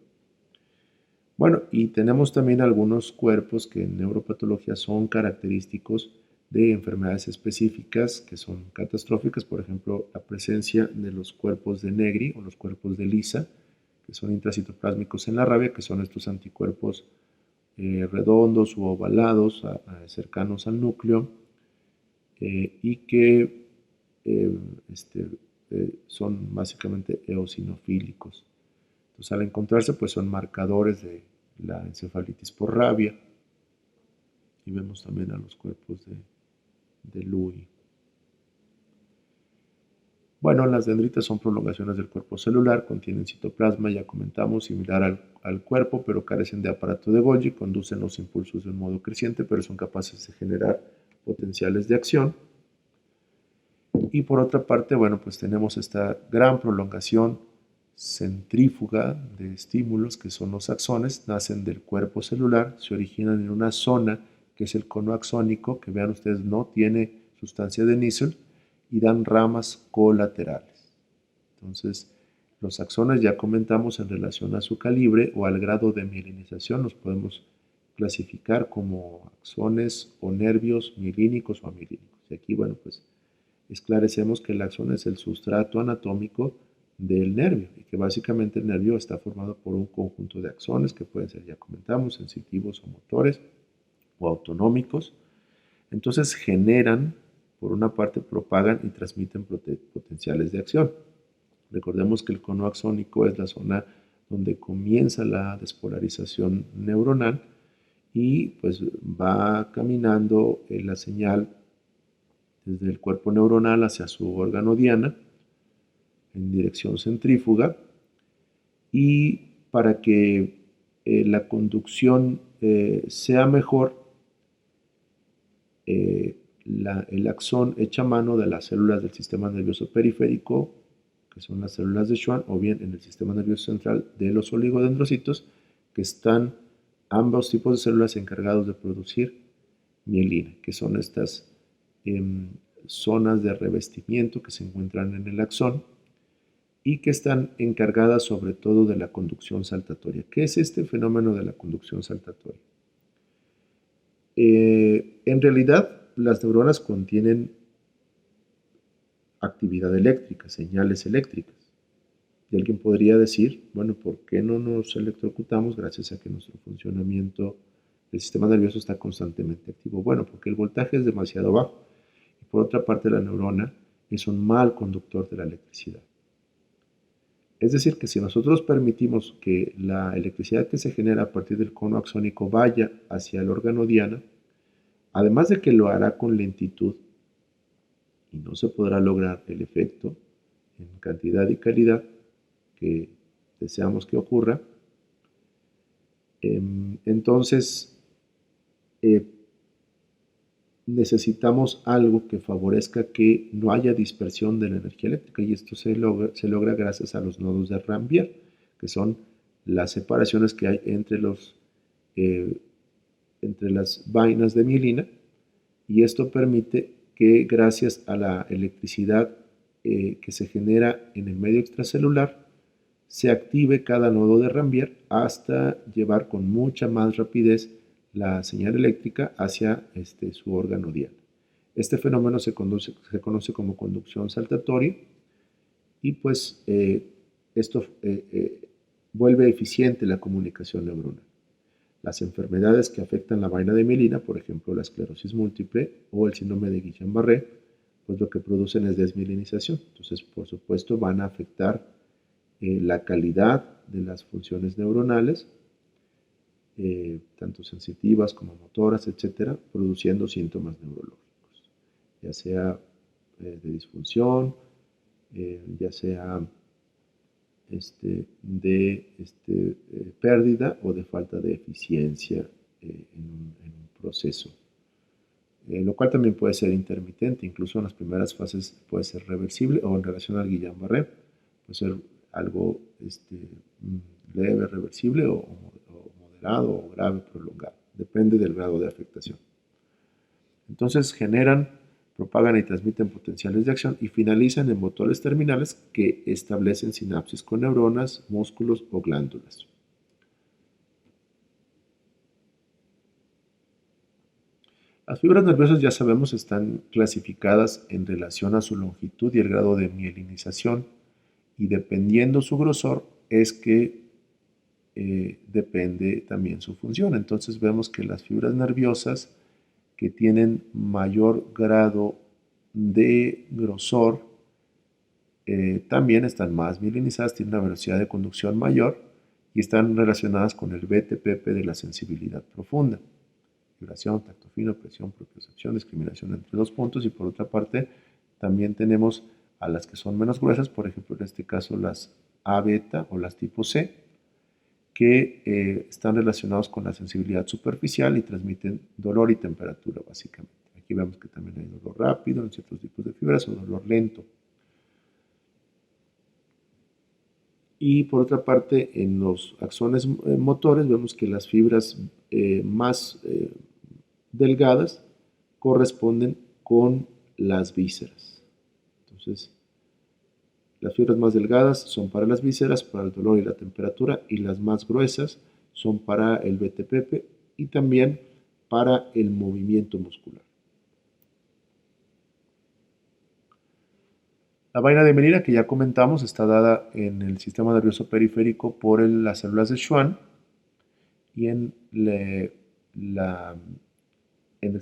Speaker 1: Bueno, y tenemos también algunos cuerpos que en neuropatología son característicos de enfermedades específicas que son catastróficas, por ejemplo, la presencia de los cuerpos de Negri o los cuerpos de Lisa, que son intracitoplásmicos en la rabia, que son estos anticuerpos redondos u ovalados cercanos al núcleo y que son básicamente eosinofílicos. Entonces, al encontrarse, pues son marcadores de la encefalitis por rabia. Y vemos también a los cuerpos de Lewy. Bueno, las dendritas son prolongaciones del cuerpo celular, contienen citoplasma, ya comentamos, similar al cuerpo, pero carecen de aparato de Golgi, conducen los impulsos de un modo creciente, pero son capaces de generar potenciales de acción. Y por otra parte, bueno, pues tenemos esta gran prolongación centrífuga de estímulos que son los axones, nacen del cuerpo celular, se originan en una zona que es el cono axónico, que vean ustedes no tiene sustancia de Nissl, y dan ramas colaterales. Entonces, los axones ya comentamos en relación a su calibre o al grado de mielinización, los podemos clasificar como axones o nervios mielínicos o amilínicos. Y aquí, bueno, pues esclarecemos que el axón es el sustrato anatómico del nervio y que básicamente el nervio está formado por un conjunto de axones que pueden ser, ya comentamos, sensitivos o motores o autonómicos. Entonces generan, por una parte, propagan y transmiten potenciales de acción. Recordemos que el cono axónico es la zona donde comienza la despolarización neuronal y pues va caminando la señal desde el cuerpo neuronal hacia su órgano diana en dirección centrífuga y para que la conducción sea mejor, el axón echa mano de las células del sistema nervioso periférico, que son las células de Schwann, o bien en el sistema nervioso central de los oligodendrocitos, que están ambos tipos de células encargados de producir mielina, que son estas zonas de revestimiento que se encuentran en el axón y que están encargadas sobre todo de la conducción saltatoria. ¿Qué es este fenómeno de la conducción saltatoria? En realidad, las neuronas contienen actividad eléctrica, señales eléctricas. Y alguien podría decir, bueno, ¿por qué no nos electrocutamos gracias a que nuestro funcionamiento del sistema nervioso está constantemente activo? Bueno, porque el voltaje es demasiado bajo. Y por otra parte, la neurona es un mal conductor de la electricidad. Es decir, que si nosotros permitimos que la electricidad que se genera a partir del cono axónico vaya hacia el órgano diana, además de que lo hará con lentitud y no se podrá lograr el efecto en cantidad y calidad que deseamos que ocurra, entonces necesitamos algo que favorezca que no haya dispersión de la energía eléctrica y esto se logra gracias a los nodos de Rambier, que son las separaciones que hay entre las vainas de mielina y esto permite que gracias a la electricidad que se genera en el medio extracelular se active cada nodo de Rambier hasta llevar con mucha más rapidez la señal eléctrica hacia su órgano diana. Este fenómeno se conoce como conducción saltatoria y pues esto vuelve eficiente la comunicación neuronal. Las enfermedades que afectan la vaina de mielina, por ejemplo la esclerosis múltiple o el síndrome de Guillain-Barré, pues lo que producen es desmielinización. Entonces, por supuesto, van a afectar la calidad de las funciones neuronales, tanto sensitivas como motoras, etcétera, produciendo síntomas neurológicos, ya sea de disfunción, ya sea de pérdida o de falta de eficiencia en un proceso, lo cual también puede ser intermitente, incluso en las primeras fases puede ser reversible o en relación al Guillain-Barré, puede ser algo leve, reversible o moderado o grave, prolongado, depende del grado de afectación. Entonces propagan y transmiten potenciales de acción y finalizan en motores terminales que establecen sinapsis con neuronas, músculos o glándulas. Las fibras nerviosas, ya sabemos, están clasificadas en relación a su longitud y el grado de mielinización y dependiendo su grosor es que depende también su función. Entonces vemos que las fibras nerviosas que tienen mayor grado de grosor también están más mielinizadas, tienen una velocidad de conducción mayor y están relacionadas con el BTPP de la sensibilidad profunda. Vibración, tacto fino, presión, propiocepción, discriminación entre dos puntos y por otra parte también tenemos a las que son menos gruesas, por ejemplo en este caso las A beta o las tipo C, que están relacionados con la sensibilidad superficial y transmiten dolor y temperatura básicamente. Aquí vemos que también hay dolor rápido en ciertos tipos de fibras o dolor lento. Y por otra parte, en los axones motores vemos que las fibras más delgadas corresponden con las vísceras. Entonces, las fibras más delgadas son para las vísceras, para el dolor y la temperatura, y las más gruesas son para el BTPP y también para el movimiento muscular. La vaina de mielina, que ya comentamos, está dada en el sistema nervioso periférico por las células de Schwann y en el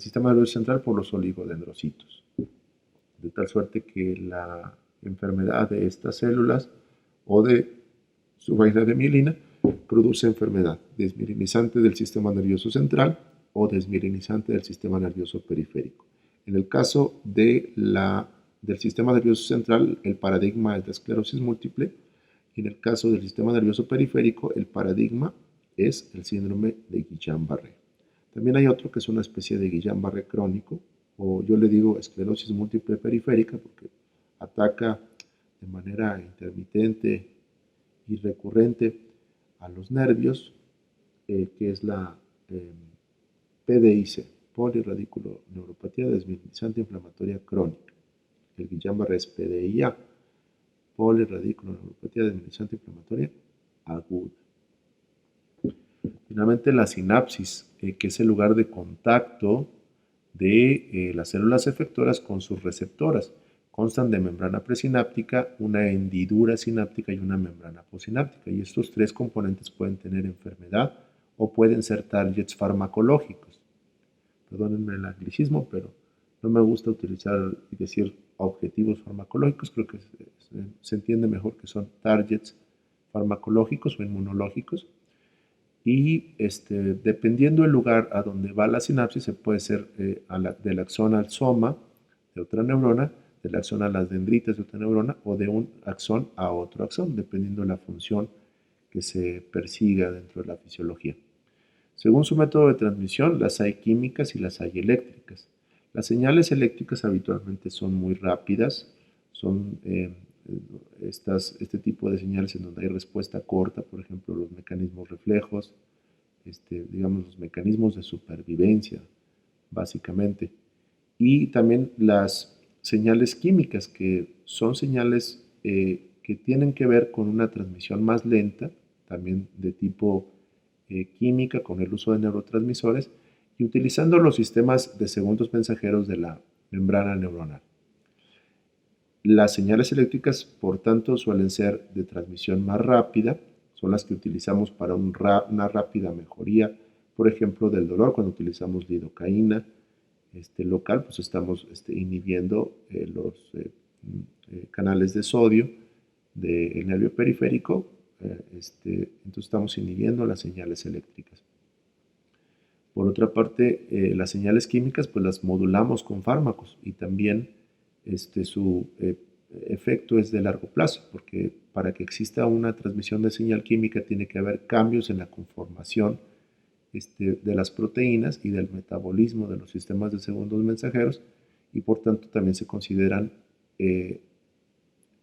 Speaker 1: sistema nervioso central por los oligodendrocitos. De tal suerte que la enfermedad de estas células o de su vaina de mielina produce enfermedad desmielinizante del sistema nervioso central o desmielinizante del sistema nervioso periférico. En el caso del sistema nervioso central, el paradigma es la esclerosis múltiple y en el caso del sistema nervioso periférico, el paradigma es el síndrome de Guillain-Barré. También hay otro que es una especie de Guillain-Barré crónico, o yo le digo esclerosis múltiple periférica porque ataca de manera intermitente y recurrente a los nervios, que es la PDIC. polirradiculoneuropatía desminimizante inflamatoria crónica. El Guillain-Barré es PDIA, polirradiculoneuropatía desminimizante inflamatoria aguda. Finalmente, la sinapsis, que es el lugar de contacto de las células efectoras con sus receptoras. Constan de membrana presináptica, una hendidura sináptica y una membrana posináptica. Y estos tres componentes pueden tener enfermedad o pueden ser targets farmacológicos. Perdónenme el anglicismo, pero no me gusta utilizar y decir objetivos farmacológicos. Creo que se entiende mejor que son targets farmacológicos o inmunológicos. Y dependiendo del lugar a donde va la sinapsis, se puede ser del axón al soma de otra neurona, del axón a las dendritas de otra neurona o de un axón a otro axón, dependiendo de la función que se persiga dentro de la fisiología. Según su método de transmisión, las hay químicas y las hay eléctricas. Las señales eléctricas habitualmente son muy rápidas, son este tipo de señales en donde hay respuesta corta, por ejemplo, los mecanismos reflejos, digamos, los mecanismos de supervivencia, básicamente. Y también las señales químicas, que son señales que tienen que ver con una transmisión más lenta, también de tipo química, con el uso de neurotransmisores, y utilizando los sistemas de segundos mensajeros de la membrana neuronal. Las señales eléctricas, por tanto, suelen ser de transmisión más rápida, son las que utilizamos para una rápida mejoría, por ejemplo, del dolor. Cuando utilizamos lidocaína local, pues estamos inhibiendo los canales de sodio del nervio periférico, entonces estamos inhibiendo las señales eléctricas. Por otra parte, las señales químicas pues las modulamos con fármacos y también su efecto es de largo plazo, porque para que exista una transmisión de señal química tiene que haber cambios en la conformación de las proteínas y del metabolismo de los sistemas de segundos mensajeros, y por tanto también se consideran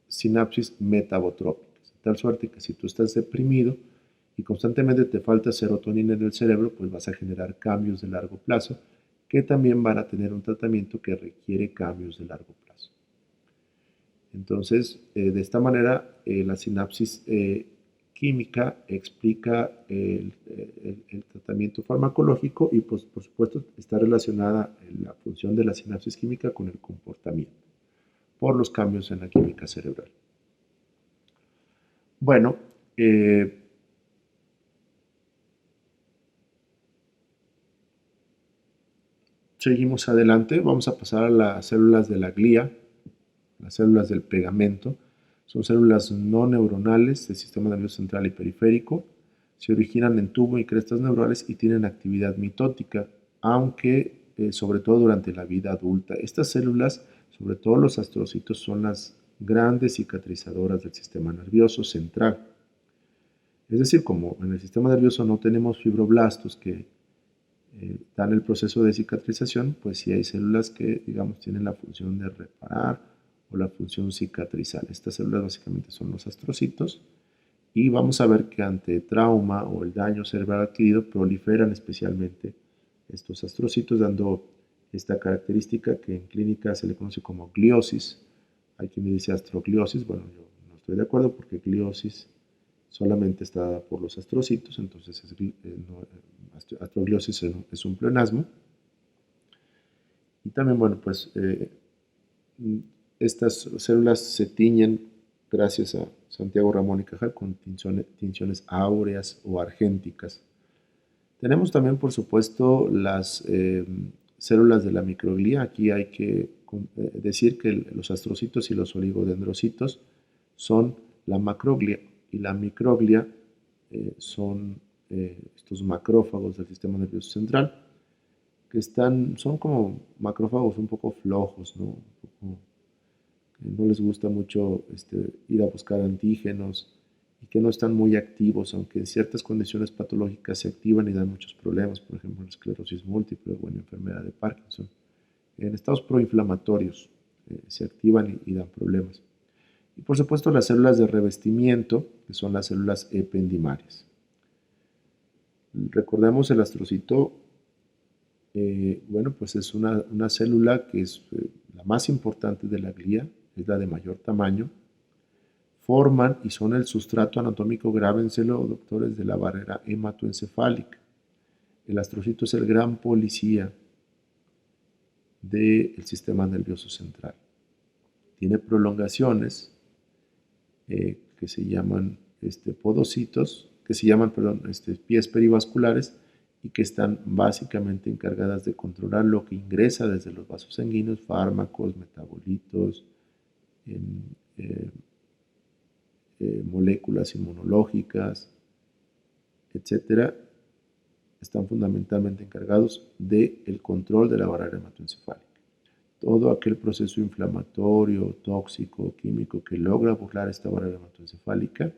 Speaker 1: sinapsis metabotrópicas, de tal suerte que si tú estás deprimido y constantemente te falta serotonina en el cerebro, pues vas a generar cambios de largo plazo que también van a tener un tratamiento que requiere cambios de largo plazo. Entonces, de esta manera, la sinapsis química explica el tratamiento farmacológico y, pues, por supuesto, está relacionada la función de la sinapsis química con el comportamiento por los cambios en la química cerebral. Bueno, seguimos adelante. Vamos a pasar a las células de la glía, las células del pegamento. Son células no neuronales del sistema nervioso central y periférico. Se originan en tubo y crestas neurales y tienen actividad mitótica, aunque sobre todo durante la vida adulta. Estas células, sobre todo los astrocitos, son las grandes cicatrizadoras del sistema nervioso central. Es decir, como en el sistema nervioso no tenemos fibroblastos que dan el proceso de cicatrización, pues sí hay células que, digamos, tienen la función de reparar o la función cicatrizal. Estas células básicamente son los astrocitos, y vamos a ver que ante trauma o el daño cerebral adquirido proliferan especialmente estos astrocitos, dando esta característica que en clínica se le conoce como gliosis. Hay quien me dice astrogliosis. Bueno, yo no estoy de acuerdo porque gliosis solamente está dada por los astrocitos, entonces astrogliosis es un pleonasmo. Y también, bueno, pues estas células se tiñen, gracias a Santiago Ramón y Cajal, con tinciones áureas o argénticas. Tenemos también, por supuesto, las células de la microglía. Aquí hay que decir que los astrocitos y los oligodendrocitos son la macroglia, y la microglia son estos macrófagos del sistema nervioso central, que son como macrófagos un poco flojos, ¿no? No les gusta mucho ir a buscar antígenos y que no están muy activos, aunque en ciertas condiciones patológicas se activan y dan muchos problemas, por ejemplo, en esclerosis múltiple o en enfermedad de Parkinson. En estados proinflamatorios se activan y dan problemas. Y por supuesto las células de revestimiento, que son las células ependimarias. Recordemos, el astrocito bueno, pues es una célula que es la más importante de la glía, es la de mayor tamaño. Forman y son el sustrato anatómico, grábenselo, doctores, de la barrera hematoencefálica. El astrocito es el gran policía del sistema nervioso central. Tiene prolongaciones que se llaman podocitos, que se llaman, perdón, pies perivasculares, y que están básicamente encargadas de controlar lo que ingresa desde los vasos sanguíneos, fármacos, metabolitos, eh, moléculas inmunológicas, etcétera. Están fundamentalmente encargados del control de la barrera hematoencefálica. Todo aquel proceso inflamatorio, tóxico, químico que logra burlar esta barrera hematoencefálica,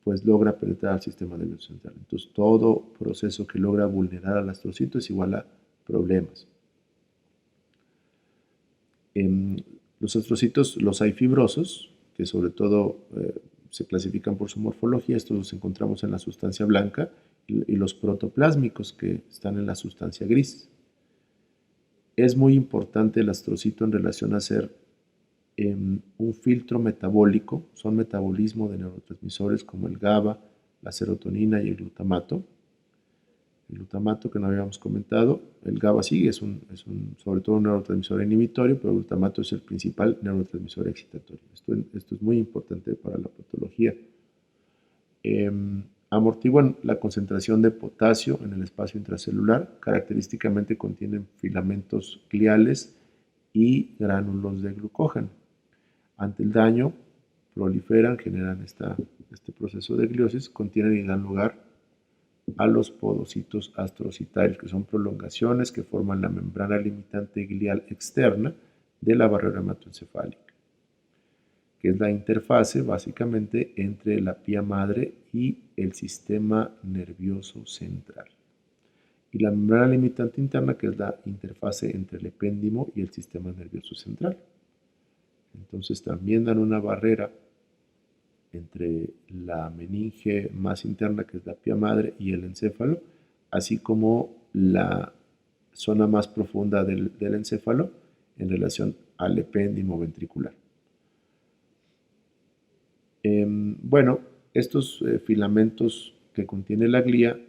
Speaker 1: pues logra penetrar al sistema nervioso central. Entonces, todo proceso que logra vulnerar al astrocito es igual a problemas. Los astrocitos los hay fibrosos, que sobre todo se clasifican por su morfología. Estos los encontramos en la sustancia blanca, y los protoplásmicos, que están en la sustancia gris. Es muy importante el astrocito en relación a ser un filtro metabólico. Son metabolismo de neurotransmisores como el GABA, la serotonina y el glutamato. El glutamato, que no habíamos comentado, el GABA sí es sobre todo un neurotransmisor inhibitorio, pero el glutamato es el principal neurotransmisor excitatorio. Esto es muy importante para la patología. Amortiguan la concentración de potasio en el espacio intracelular. Característicamente contienen filamentos gliales y gránulos de glucógeno. Ante el daño, proliferan, generan este proceso de gliosis, contienen y dan lugar a los podocitos astrocitarios, que son prolongaciones que forman la membrana limitante glial externa de la barrera hematoencefálica, que es la interfase básicamente entre la pía madre y el sistema nervioso central. Y la membrana limitante interna, que es la interfase entre el epéndimo y el sistema nervioso central. Entonces también dan una barrera entre la meninge más interna, que es la pía madre, y el encéfalo, así como la zona más profunda del encéfalo en relación al epéndimo ventricular. Bueno, estos filamentos que contiene la glía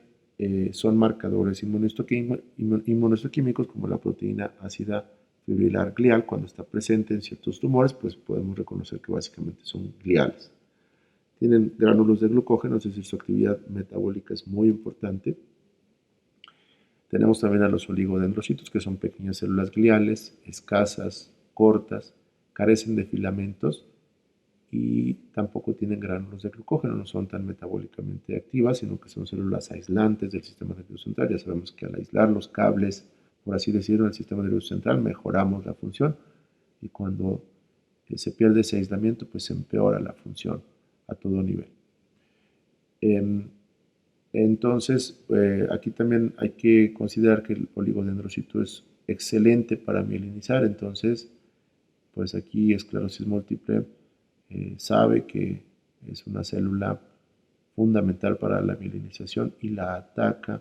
Speaker 1: son marcadores inmunohistoquímicos, como la proteína ácida fibrilar glial. Cuando está presente en ciertos tumores, pues podemos reconocer que básicamente son gliales. Tienen gránulos de glucógeno, es decir, su actividad metabólica es muy importante. Tenemos también a los oligodendrocitos, que son pequeñas células gliales, escasas, cortas, carecen de filamentos y tampoco tienen gránulos de glucógeno, no son tan metabólicamente activas, sino que son células aislantes del sistema nervioso central. Ya sabemos que al aislar los cables, por así decirlo, en el sistema nervioso central, mejoramos la función, y cuando se pierde ese aislamiento, pues se empeora la función a todo nivel. Entonces, aquí también hay que considerar que el oligodendrocito es excelente para mielinizar. Entonces, pues aquí esclerosis múltiple sabe que es una célula fundamental para la mielinización y la ataca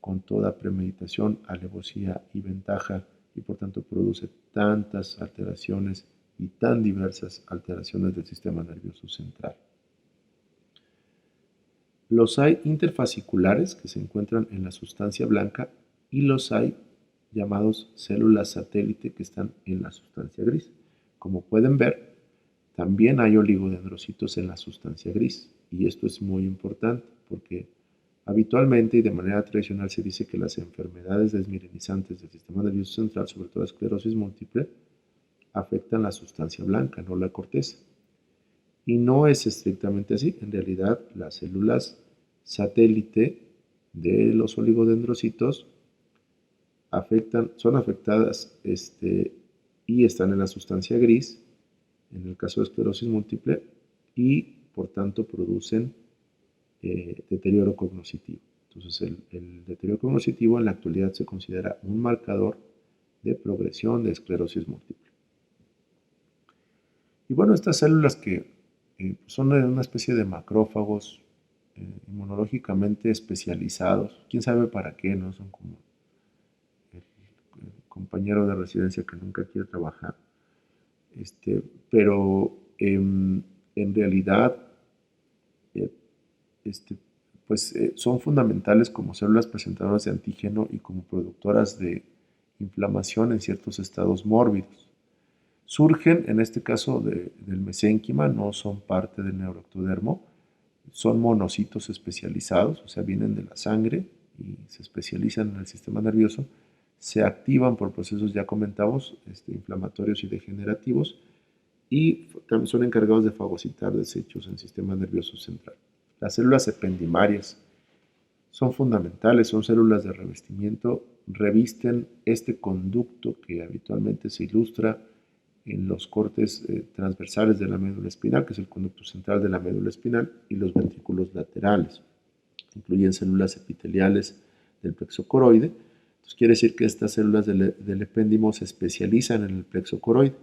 Speaker 1: con toda premeditación, alevosía y ventaja, y por tanto produce tantas alteraciones y tan diversas alteraciones del sistema nervioso central. Los hay interfasciculares, que se encuentran en la sustancia blanca, y los hay llamados células satélite, que están en la sustancia gris. Como pueden ver, también hay oligodendrocitos en la sustancia gris, y esto es muy importante porque habitualmente y de manera tradicional se dice que las enfermedades desmielinizantes del sistema nervioso central, sobre todo la esclerosis múltiple, afectan la sustancia blanca, no la corteza. Y no es estrictamente así. En realidad, las células satélite de los oligodendrocitos son afectadas y están en la sustancia gris, en el caso de esclerosis múltiple, y por tanto producen deterioro cognitivo. Entonces, el deterioro cognitivo en la actualidad se considera un marcador de progresión de esclerosis múltiple. Y bueno, estas células que son una especie de macrófagos inmunológicamente especializados, quién sabe para qué, ¿no? Son como el compañero de residencia que nunca quiere trabajar. Pero en realidad, eh, este, pues son fundamentales como células presentadoras de antígeno y como productoras de inflamación en ciertos estados mórbidos. Surgen, en este caso del mesénquima, no son parte del neuroectodermo, son monocitos especializados, o sea, vienen de la sangre y se especializan en el sistema nervioso, se activan por procesos, ya comentamos, inflamatorios y degenerativos, y también son encargados de fagocitar desechos en el sistema nervioso central. Las células ependimarias son fundamentales, son células de revestimiento, revisten este conducto que habitualmente se ilustra en los cortes transversales de la médula espinal, que es el conducto central de la médula espinal, y los ventrículos laterales. Incluyen células epiteliales del plexo coroide. Entonces quiere decir que estas células del epéndimo se especializan en el plexo coroide.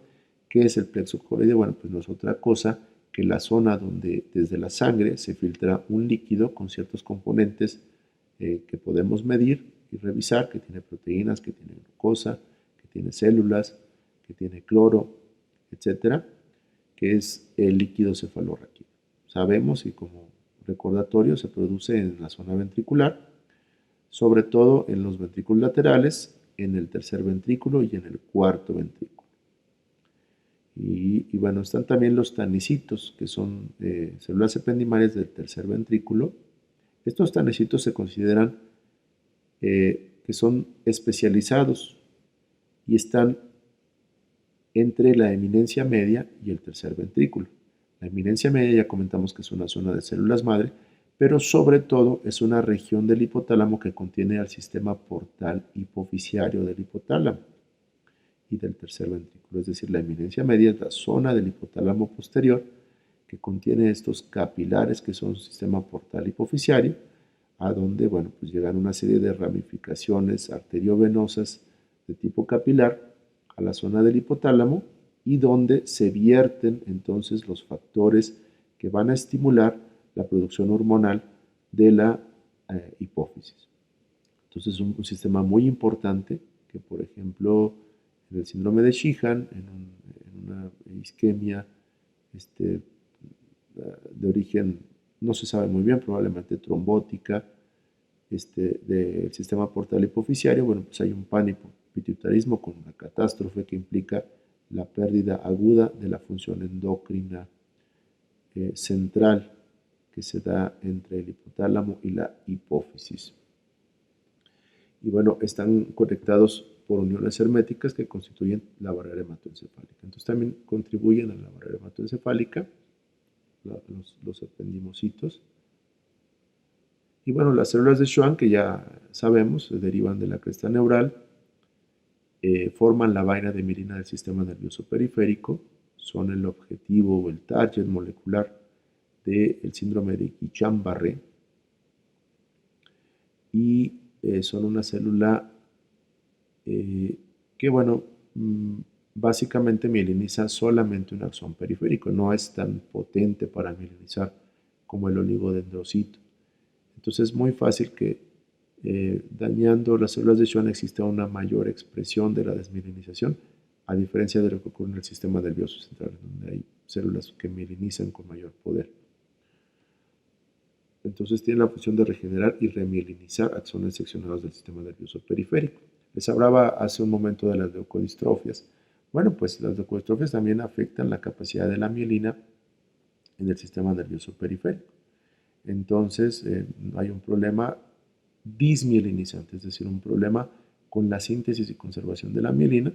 Speaker 1: ¿Qué es el plexo coroide? Bueno, pues no es otra cosa que la zona donde desde la sangre se filtra un líquido con ciertos componentes que podemos medir y revisar, que tiene proteínas, que tiene glucosa, que tiene células, que tiene cloro, etcétera, que es el líquido cefalorraquídeo. Sabemos y como recordatorio se produce en la zona ventricular, sobre todo en los ventrículos laterales, en el tercer ventrículo y en el cuarto ventrículo. Y bueno, están también los tanicitos, que son células ependimarias del tercer ventrículo. Estos tanicitos se consideran que son especializados y están entre la eminencia media y el tercer ventrículo. La eminencia media ya comentamos que es una zona de células madre, pero sobre todo es una región del hipotálamo que contiene al sistema portal hipoficiario del hipotálamo y del tercer ventrículo. Es decir, la eminencia media es la zona del hipotálamo posterior que contiene estos capilares que son sistema portal hipoficiario, a donde, bueno, pues llegan una serie de ramificaciones arteriovenosas de tipo capilar a la zona del hipotálamo y donde se vierten entonces los factores que van a estimular la producción hormonal de la hipófisis. Entonces es un sistema muy importante que, por ejemplo, en el síndrome de Sheehan, en una isquemia de origen, no se sabe muy bien, probablemente trombótica, del sistema portal hipoficiario, bueno, pues hay un panhipopituitarismo con una catástrofe que implica la pérdida aguda de la función endocrina central que se da entre el hipotálamo y la hipófisis. Y bueno, están conectados por uniones herméticas que constituyen la barrera hematoencefálica. Entonces también contribuyen a la barrera hematoencefálica los ependimocitos. Y bueno, las células de Schwann, que ya sabemos, se derivan de la cresta neural, forman la vaina de mielina del sistema nervioso periférico, son el objetivo o el target molecular del síndrome de Guillain-Barré y son una célula que, bueno, básicamente mieliniza solamente un axón periférico, no es tan potente para mielinizar como el oligodendrocito. Entonces es muy fácil que dañando las células de Schwann exista una mayor expresión de la desmielinización, a diferencia de lo que ocurre en el sistema nervioso central, donde hay células que mielinizan con mayor poder. Entonces tiene la función de regenerar y remielinizar axones seccionados del sistema nervioso periférico. Les hablaba hace un momento de las leucodistrofias. Bueno, pues las leucodistrofias también afectan la capacidad de la mielina en el sistema nervioso periférico. Entonces hay un problema dismielinizante, es decir, un problema con la síntesis y conservación de la mielina,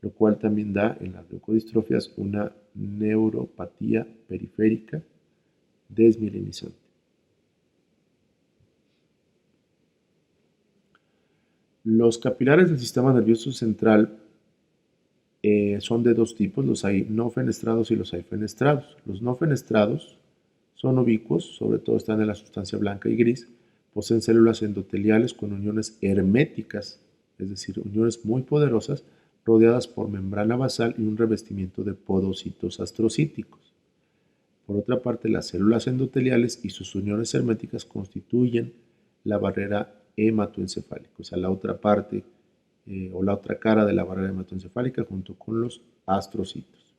Speaker 1: lo cual también da en las leucodistrofias una neuropatía periférica desmielinizante. Los capilares del sistema nervioso central son de dos tipos, los hay no fenestrados y los hay fenestrados. Los no fenestrados son ubicuos, sobre todo están en la sustancia blanca y gris, poseen células endoteliales con uniones herméticas, es decir, uniones muy poderosas, rodeadas por membrana basal y un revestimiento de podocitos astrocíticos. Por otra parte, las células endoteliales y sus uniones herméticas constituyen la barrera hematoencefálica, o sea, la otra parte o la otra cara de la barrera hematoencefálica junto con los astrocitos.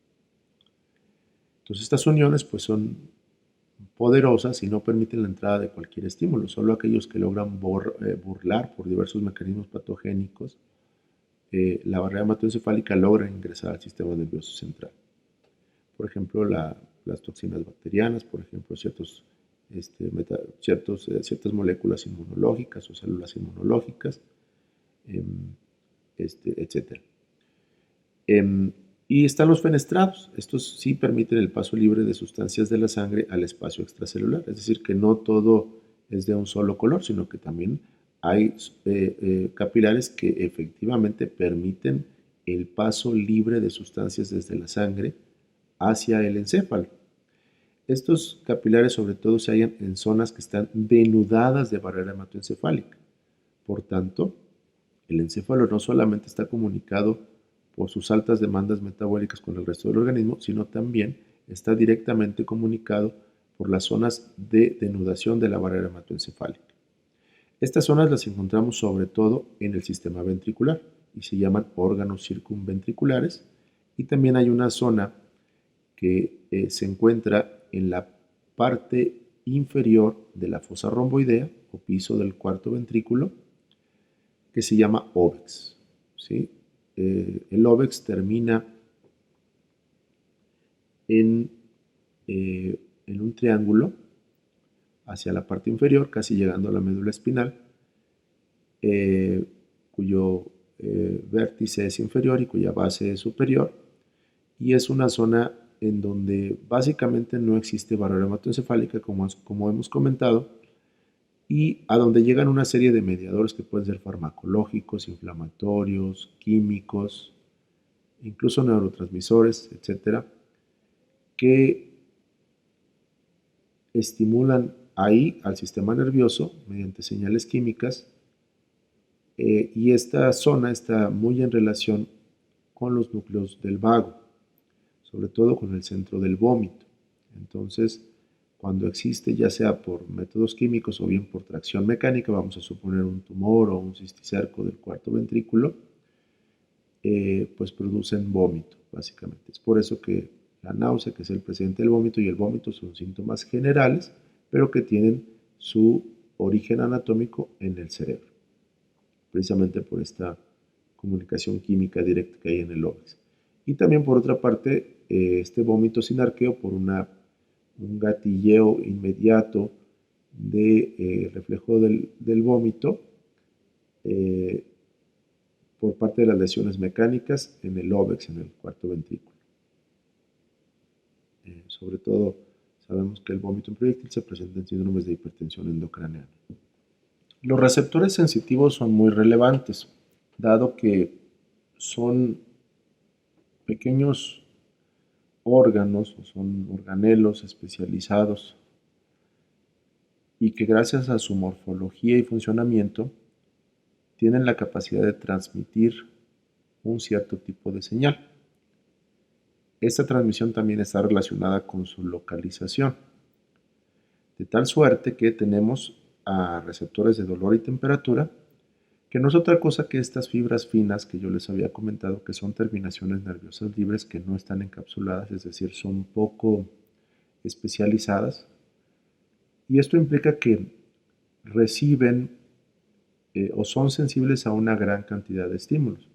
Speaker 1: Entonces estas uniones pues son poderosas y no permiten la entrada de cualquier estímulo, solo aquellos que logran burlar por diversos mecanismos patogénicos la barrera hematoencefálica logran ingresar al sistema nervioso central. Por ejemplo, las toxinas bacterianas, por ejemplo, ciertas moléculas inmunológicas o células inmunológicas, etc. Y están los fenestrados. Estos sí permiten el paso libre de sustancias de la sangre al espacio extracelular. Es decir, que no todo es de un solo color, sino que también hay capilares que efectivamente permiten el paso libre de sustancias desde la sangre hacia el encéfalo. Estos capilares sobre todo se hallan en zonas que están denudadas de barrera hematoencefálica. Por tanto, el encéfalo no solamente está comunicado por sus altas demandas metabólicas con el resto del organismo, sino también está directamente comunicado por las zonas de denudación de la barrera hematoencefálica. Estas zonas las encontramos sobre todo en el sistema ventricular y se llaman órganos circunventriculares, y también hay una zona que se encuentra en la parte inferior de la fosa romboidea o piso del cuarto ventrículo, que se llama óvex, ¿sí? El óvex termina en un triángulo hacia la parte inferior, casi llegando a la médula espinal, cuyo vértice es inferior y cuya base es superior, y es una zona en donde básicamente no existe barrera hematoencefálica, como hemos comentado, y a donde llegan una serie de mediadores que pueden ser farmacológicos, inflamatorios, químicos, incluso neurotransmisores, etcétera, que estimulan ahí al sistema nervioso mediante señales químicas, y esta zona está muy en relación con los núcleos del vago, sobre todo con el centro del vómito. Entonces, cuando existe, ya sea por métodos químicos o bien por tracción mecánica, vamos a suponer un tumor o un cisticerco del cuarto ventrículo, pues producen vómito, básicamente. Es por eso que la náusea, que es el precedente del vómito, y el vómito son síntomas generales, pero que tienen su origen anatómico en el cerebro, precisamente por esta comunicación química directa que hay en el óvulo. Y también, por otra parte, este vómito sin arqueo por un gatilleo inmediato de reflejo del vómito por parte de las lesiones mecánicas en el óvex, en el cuarto ventrículo. Sobre todo, sabemos que el vómito proyectil se presenta en síndromes de hipertensión endocraneana. Los receptores sensitivos son muy relevantes, dado que son pequeños órganos o son organelos especializados y que gracias a su morfología y funcionamiento tienen la capacidad de transmitir un cierto tipo de señal. Esta transmisión también está relacionada con su localización, de tal suerte que tenemos a receptores de dolor y temperatura, que no es otra cosa que estas fibras finas que yo les había comentado, que son terminaciones nerviosas libres que no están encapsuladas, es decir, son poco especializadas, y esto implica que reciben o son sensibles a una gran cantidad de estímulos.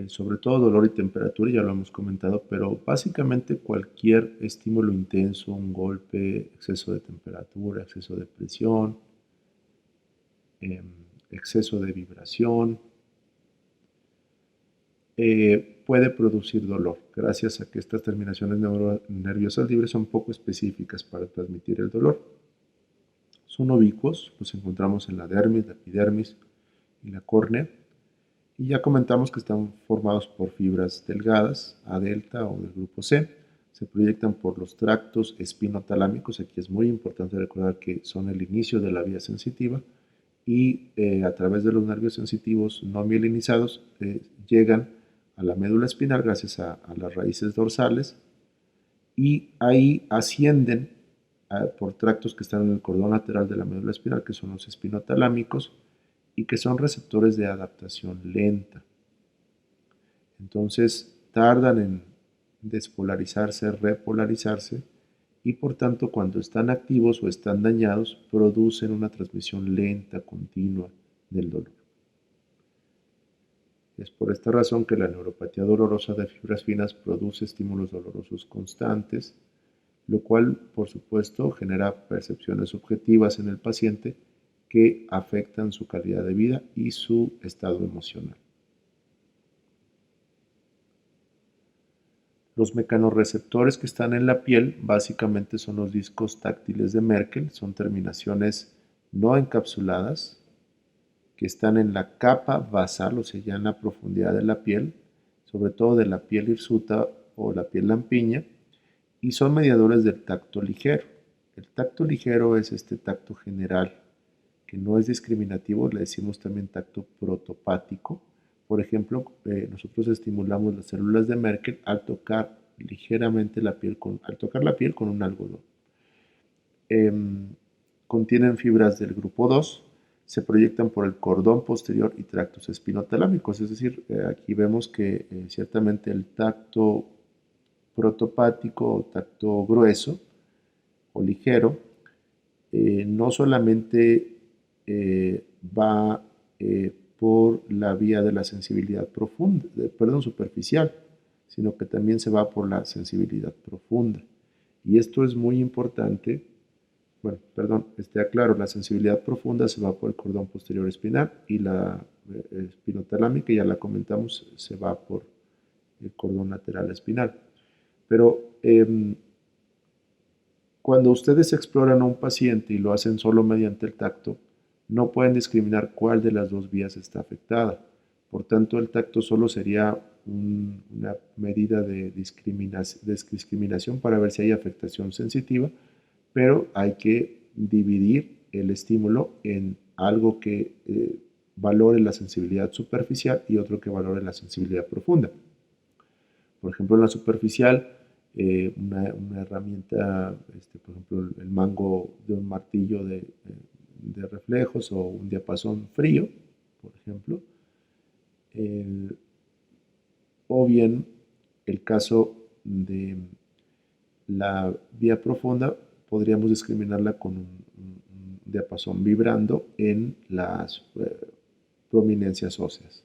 Speaker 1: Sobre todo dolor y temperatura, ya lo hemos comentado, pero básicamente cualquier estímulo intenso, un golpe, exceso de temperatura, exceso de presión, exceso de vibración, puede producir dolor, gracias a que estas terminaciones nerviosas libres son poco específicas para transmitir el dolor. Son ubicuos, los encontramos en la dermis, la epidermis y la córnea, y ya comentamos que están formados por fibras delgadas, A delta o del grupo C. Se proyectan por los tractos espinotalámicos. Aquí es muy importante recordar que son el inicio de la vía sensitiva, y a través de los nervios sensitivos no mielinizados llegan a la médula espinal gracias a las raíces dorsales, y ahí ascienden por tractos que están en el cordón lateral de la médula espinal, que son los espinotalámicos, y que son receptores de adaptación lenta. Entonces tardan en despolarizarse, repolarizarse, y por tanto cuando están activos o están dañados producen una transmisión lenta, continua del dolor. Es por esta razón que la neuropatía dolorosa de fibras finas produce estímulos dolorosos constantes, lo cual por supuesto genera percepciones subjetivas en el paciente que afectan su calidad de vida y su estado emocional. Los mecanorreceptores que están en la piel básicamente son los discos táctiles de Merkel, son terminaciones no encapsuladas que están en la capa basal, o sea, ya en la profundidad de la piel, sobre todo de la piel hirsuta o la piel lampiña, y son mediadores del tacto ligero. El tacto ligero es este tacto general, que no es discriminativo, le decimos también tacto protopático. Por ejemplo, nosotros estimulamos las células de Merkel al tocar ligeramente la piel con un algodón. Contienen fibras del grupo 2, se proyectan por el cordón posterior y tractos espinotalámicos, es decir, aquí vemos que ciertamente el tacto protopático o tacto grueso o ligero no solamente va por la vía de la sensibilidad profunda, superficial, sino que también se va por la sensibilidad profunda. Y esto es muy importante. Bueno, perdón, aclaro, la sensibilidad profunda se va por el cordón posterior espinal y la espinotalámica, ya la comentamos, se va por el cordón lateral espinal. Pero cuando ustedes exploran a un paciente y lo hacen solo mediante el tacto, no pueden discriminar cuál de las dos vías está afectada. Por tanto, el tacto solo sería una medida de discriminación para ver si hay afectación sensitiva, pero hay que dividir el estímulo en algo que valore la sensibilidad superficial y otro que valore la sensibilidad profunda. Por ejemplo, en la superficial, una herramienta, por ejemplo, el mango de un martillo de reflejos o un diapasón frío, por ejemplo, o bien el caso de la vía profunda, podríamos discriminarla con un diapasón vibrando en las prominencias óseas.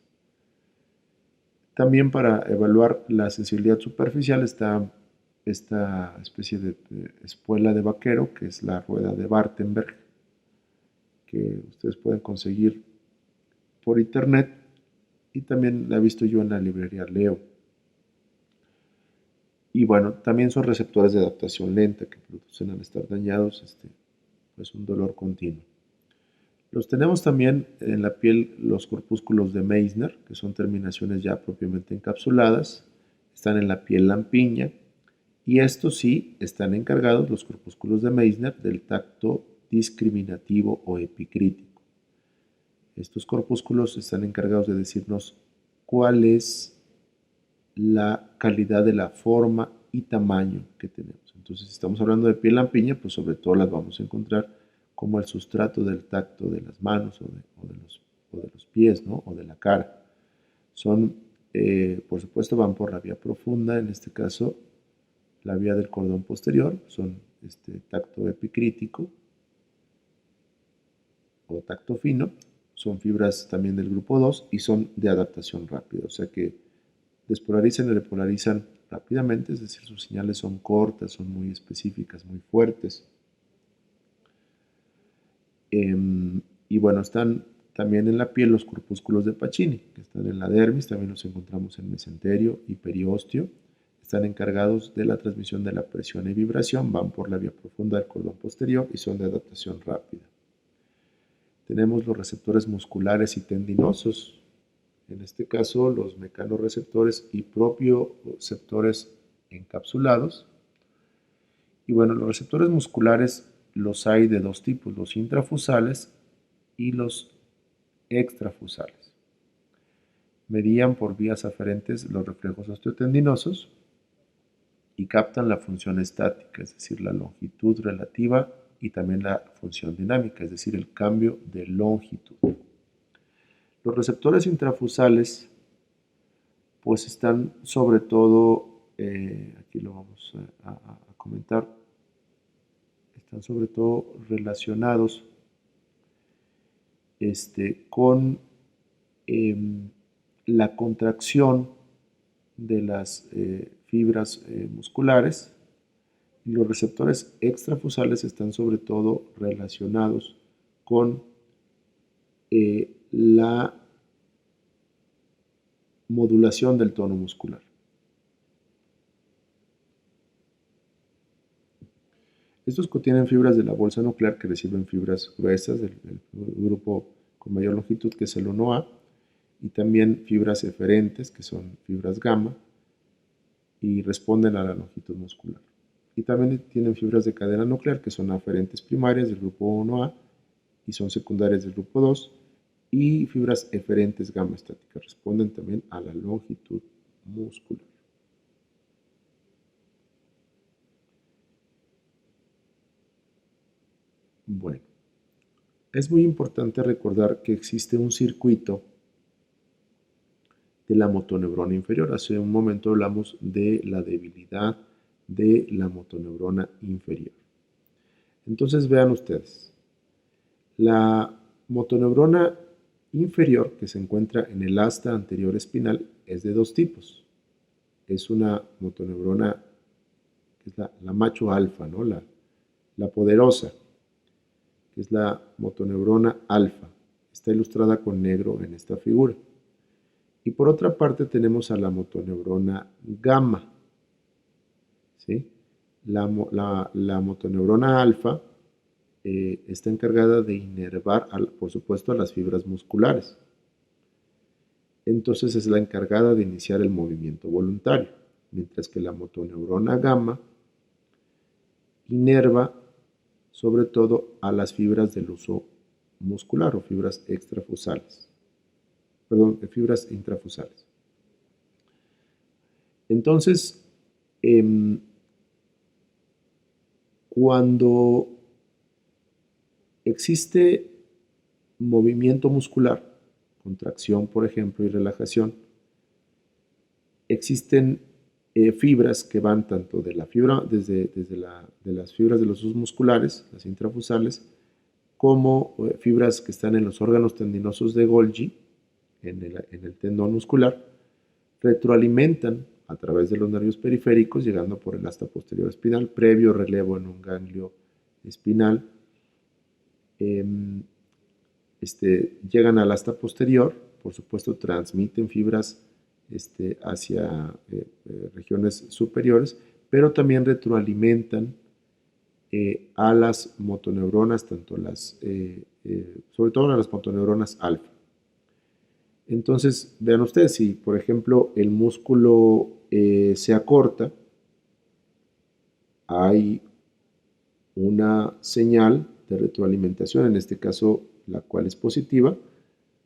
Speaker 1: También para evaluar la sensibilidad superficial está esta especie de espuela de vaquero, que es la rueda de Bartenberg, que ustedes pueden conseguir por internet, y también la he visto yo en la librería Leo. Y bueno, también son receptores de adaptación lenta que producen al estar dañados pues un dolor continuo. Los tenemos también en la piel los corpúsculos de Meissner, que son terminaciones ya propiamente encapsuladas, están en la piel lampiña, y estos sí están encargados, los corpúsculos de Meissner, del tacto discriminativo o epicrítico. Estos corpúsculos están encargados de decirnos cuál es la calidad de la forma y tamaño que tenemos. Entonces, si estamos hablando de piel lampiña, pues sobre todo las vamos a encontrar como el sustrato del tacto de las manos o de los pies, ¿no? O de la cara. Son, por supuesto, van por la vía profunda, en este caso, la vía del cordón posterior, son tacto epicrítico o tacto fino, son fibras también del grupo 2 y son de adaptación rápida, o sea que despolarizan y repolarizan rápidamente, es decir, sus señales son cortas, son muy específicas, muy fuertes. Y bueno, están también en la piel los corpúsculos de Pacini, que están en la dermis, también los encontramos en mesenterio y periósteo. Están encargados de la transmisión de la presión y vibración, van por la vía profunda del cordón posterior y son de adaptación rápida. Tenemos los receptores musculares y tendinosos, en este caso los mecanorreceptores y propioceptores encapsulados. Y bueno, los receptores musculares los hay de dos tipos, los intrafusales y los extrafusales. Medían por vías aferentes los reflejos osteotendinosos y captan la función estática, es decir, la longitud relativa, y también la función dinámica, es decir, el cambio de longitud. Los receptores intrafusales pues están sobre todo, aquí lo vamos a comentar, están sobre todo relacionados con la contracción de las fibras musculares, y los receptores extrafusales están sobre todo relacionados con la modulación del tono muscular. Estos contienen fibras de la bolsa nuclear que reciben fibras gruesas del grupo con mayor longitud, que es el 1A, y también fibras eferentes, que son fibras gamma, y responden a la longitud muscular. Y también tienen fibras de cadena nuclear, que son aferentes primarias del grupo 1A y son secundarias del grupo 2, y fibras eferentes gamma estáticas, responden también a la longitud muscular. Bueno, es muy importante recordar que existe un circuito de la motoneurona inferior. Hace un momento hablamos de la debilidad de la motoneurona inferior. Entonces vean ustedes, la motoneurona inferior que se encuentra en el asta anterior espinal es de dos tipos. Es una motoneurona que es la macho alfa, ¿no? la poderosa, que es la motoneurona alfa. Está ilustrada con negro en esta figura. Y por otra parte tenemos a la motoneurona gamma, ¿sí? La motoneurona alfa está encargada de inervar, por supuesto, a las fibras musculares. Entonces es la encargada de iniciar el movimiento voluntario, mientras que la motoneurona gamma inerva sobre todo a las fibras del uso muscular o fibras extrafusales. Perdón, fibras intrafusales. Entonces, cuando existe movimiento muscular, contracción, por ejemplo, y relajación, existen fibras que van tanto de la fibra, desde de las fibras de los usos musculares, las intrafusales, como fibras que están en los órganos tendinosos de Golgi, en el tendón muscular, retroalimentan a través de los nervios periféricos, llegando por el asta posterior espinal, previo relevo en un ganglio espinal, llegan al asta posterior, por supuesto transmiten fibras hacia regiones superiores, pero también retroalimentan a las motoneuronas, sobre todo a las motoneuronas alfa. Entonces, vean ustedes, si por ejemplo el músculo se acorta, hay una señal de retroalimentación, en este caso la cual es positiva,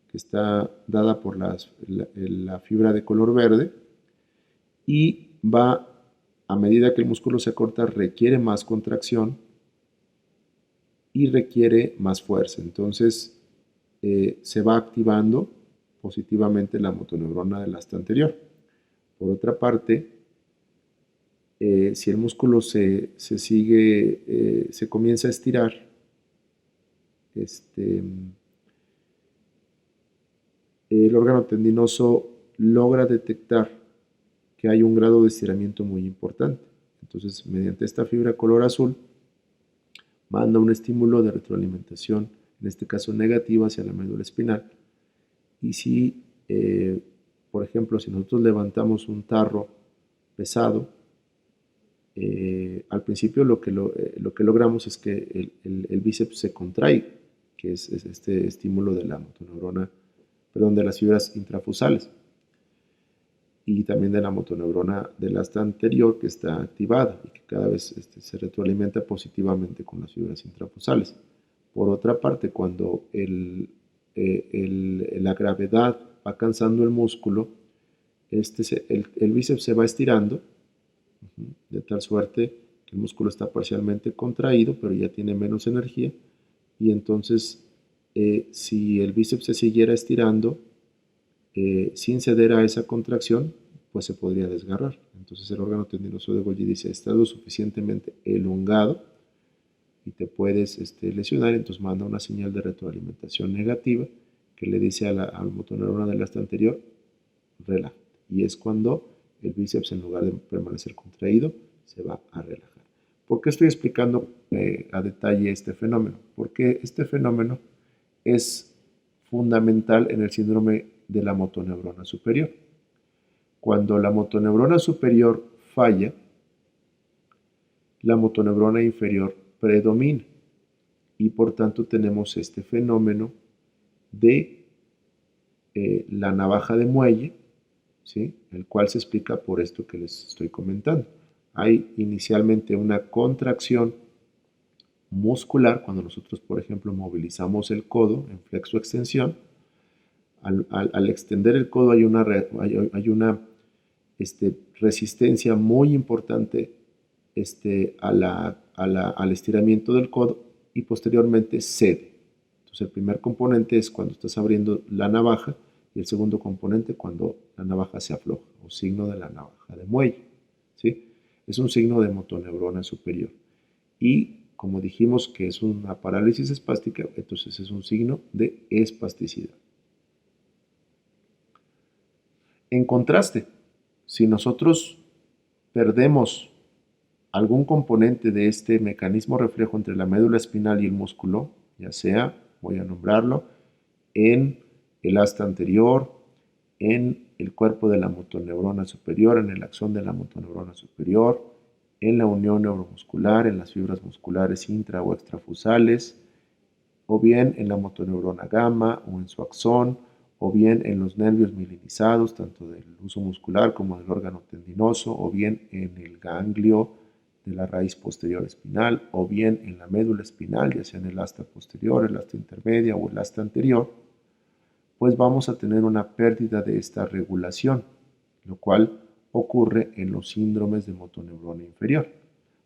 Speaker 1: que está dada por la fibra de color verde, y va, a medida que el músculo se acorta, requiere más contracción y requiere más fuerza. Entonces se va activando positivamente la motoneurona del asta anterior. Por otra parte, si el músculo se comienza a estirar, el órgano tendinoso logra detectar que hay un grado de estiramiento muy importante. Entonces, mediante esta fibra color azul, manda un estímulo de retroalimentación, en este caso negativa, hacia la médula espinal. Y si, por ejemplo, si nosotros levantamos un tarro pesado, al principio lo que logramos es que el bíceps se contraiga, que es este estímulo de la motoneurona, perdón, de las fibras intrafusales, y también de la motoneurona del asta anterior, que está activada y que cada vez se retroalimenta positivamente con las fibras intrafusales. Por otra parte, cuando la gravedad va cansando el músculo, el bíceps se va estirando De tal suerte que el músculo está parcialmente contraído, pero ya tiene menos energía, y entonces si el bíceps se siguiera estirando sin ceder a esa contracción, pues se podría desgarrar. Entonces el órgano tendinoso de Golgi dice, está lo suficientemente elongado y te puedes lesionar, entonces manda una señal de retroalimentación negativa que le dice a la motoneurona del asta anterior, relaja. Y es cuando el bíceps, en lugar de permanecer contraído, se va a relajar. ¿Por qué estoy explicando a detalle este fenómeno? Porque este fenómeno es fundamental en el síndrome de la motoneurona superior. Cuando la motoneurona superior falla, la motoneurona inferior predomina y por tanto tenemos este fenómeno de la navaja de muelle, ¿sí? El cual se explica por esto que les estoy comentando. Hay inicialmente una contracción muscular cuando nosotros, por ejemplo, movilizamos el codo en flexo-extensión. Al extender el codo hay una resistencia muy importante al estiramiento del codo y posteriormente cede. Entonces el primer componente es cuando estás abriendo la navaja y el segundo componente cuando la navaja se afloja, o signo de la navaja de muelle, ¿sí? Es un signo de motoneurona superior. Y como dijimos que es una parálisis espástica, entonces es un signo de espasticidad. En contraste, si nosotros perdemos algún componente de este mecanismo reflejo entre la médula espinal y el músculo, ya sea, voy a nombrarlo, en el asta anterior, en el cuerpo de la motoneurona superior, en el axón de la motoneurona superior, en la unión neuromuscular, en las fibras musculares intra o extrafusales, o bien en la motoneurona gamma o en su axón, o bien en los nervios mielinizados, tanto del uso muscular como del órgano tendinoso, o bien en el ganglio de la raíz posterior espinal, o bien en la médula espinal, ya sea en el asta posterior, el asta intermedia o el asta anterior, pues vamos a tener una pérdida de esta regulación, lo cual ocurre en los síndromes de motoneurona inferior.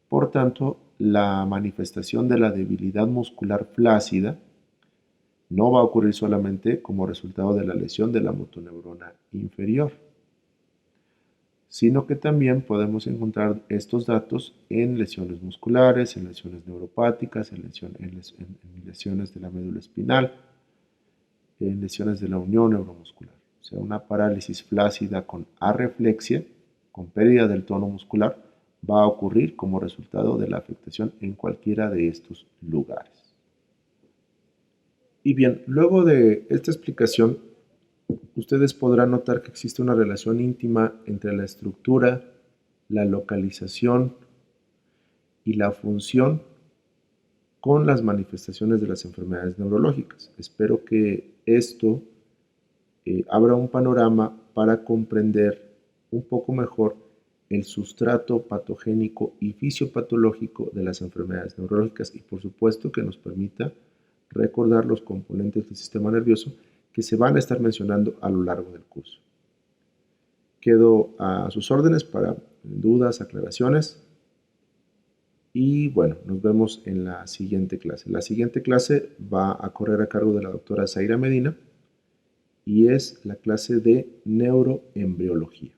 Speaker 1: Por tanto, la manifestación de la debilidad muscular flácida no va a ocurrir solamente como resultado de la lesión de la motoneurona inferior, sino que también podemos encontrar estos datos en lesiones musculares, en lesiones neuropáticas, en lesiones de la médula espinal, en lesiones de la unión neuromuscular. O sea, una parálisis flácida con arreflexia, con pérdida del tono muscular, va a ocurrir como resultado de la afectación en cualquiera de estos lugares. Y bien, luego de esta explicación, ustedes podrán notar que existe una relación íntima entre la estructura, la localización y la función con las manifestaciones de las enfermedades neurológicas. Espero que esto abra un panorama para comprender un poco mejor el sustrato patogénico y fisiopatológico de las enfermedades neurológicas y por supuesto que nos permita recordar los componentes del sistema nervioso que se van a estar mencionando a lo largo del curso. Quedo a sus órdenes para dudas, aclaraciones y bueno, nos vemos en la siguiente clase. La siguiente clase va a correr a cargo de la doctora Zaira Medina y es la clase de neuroembriología.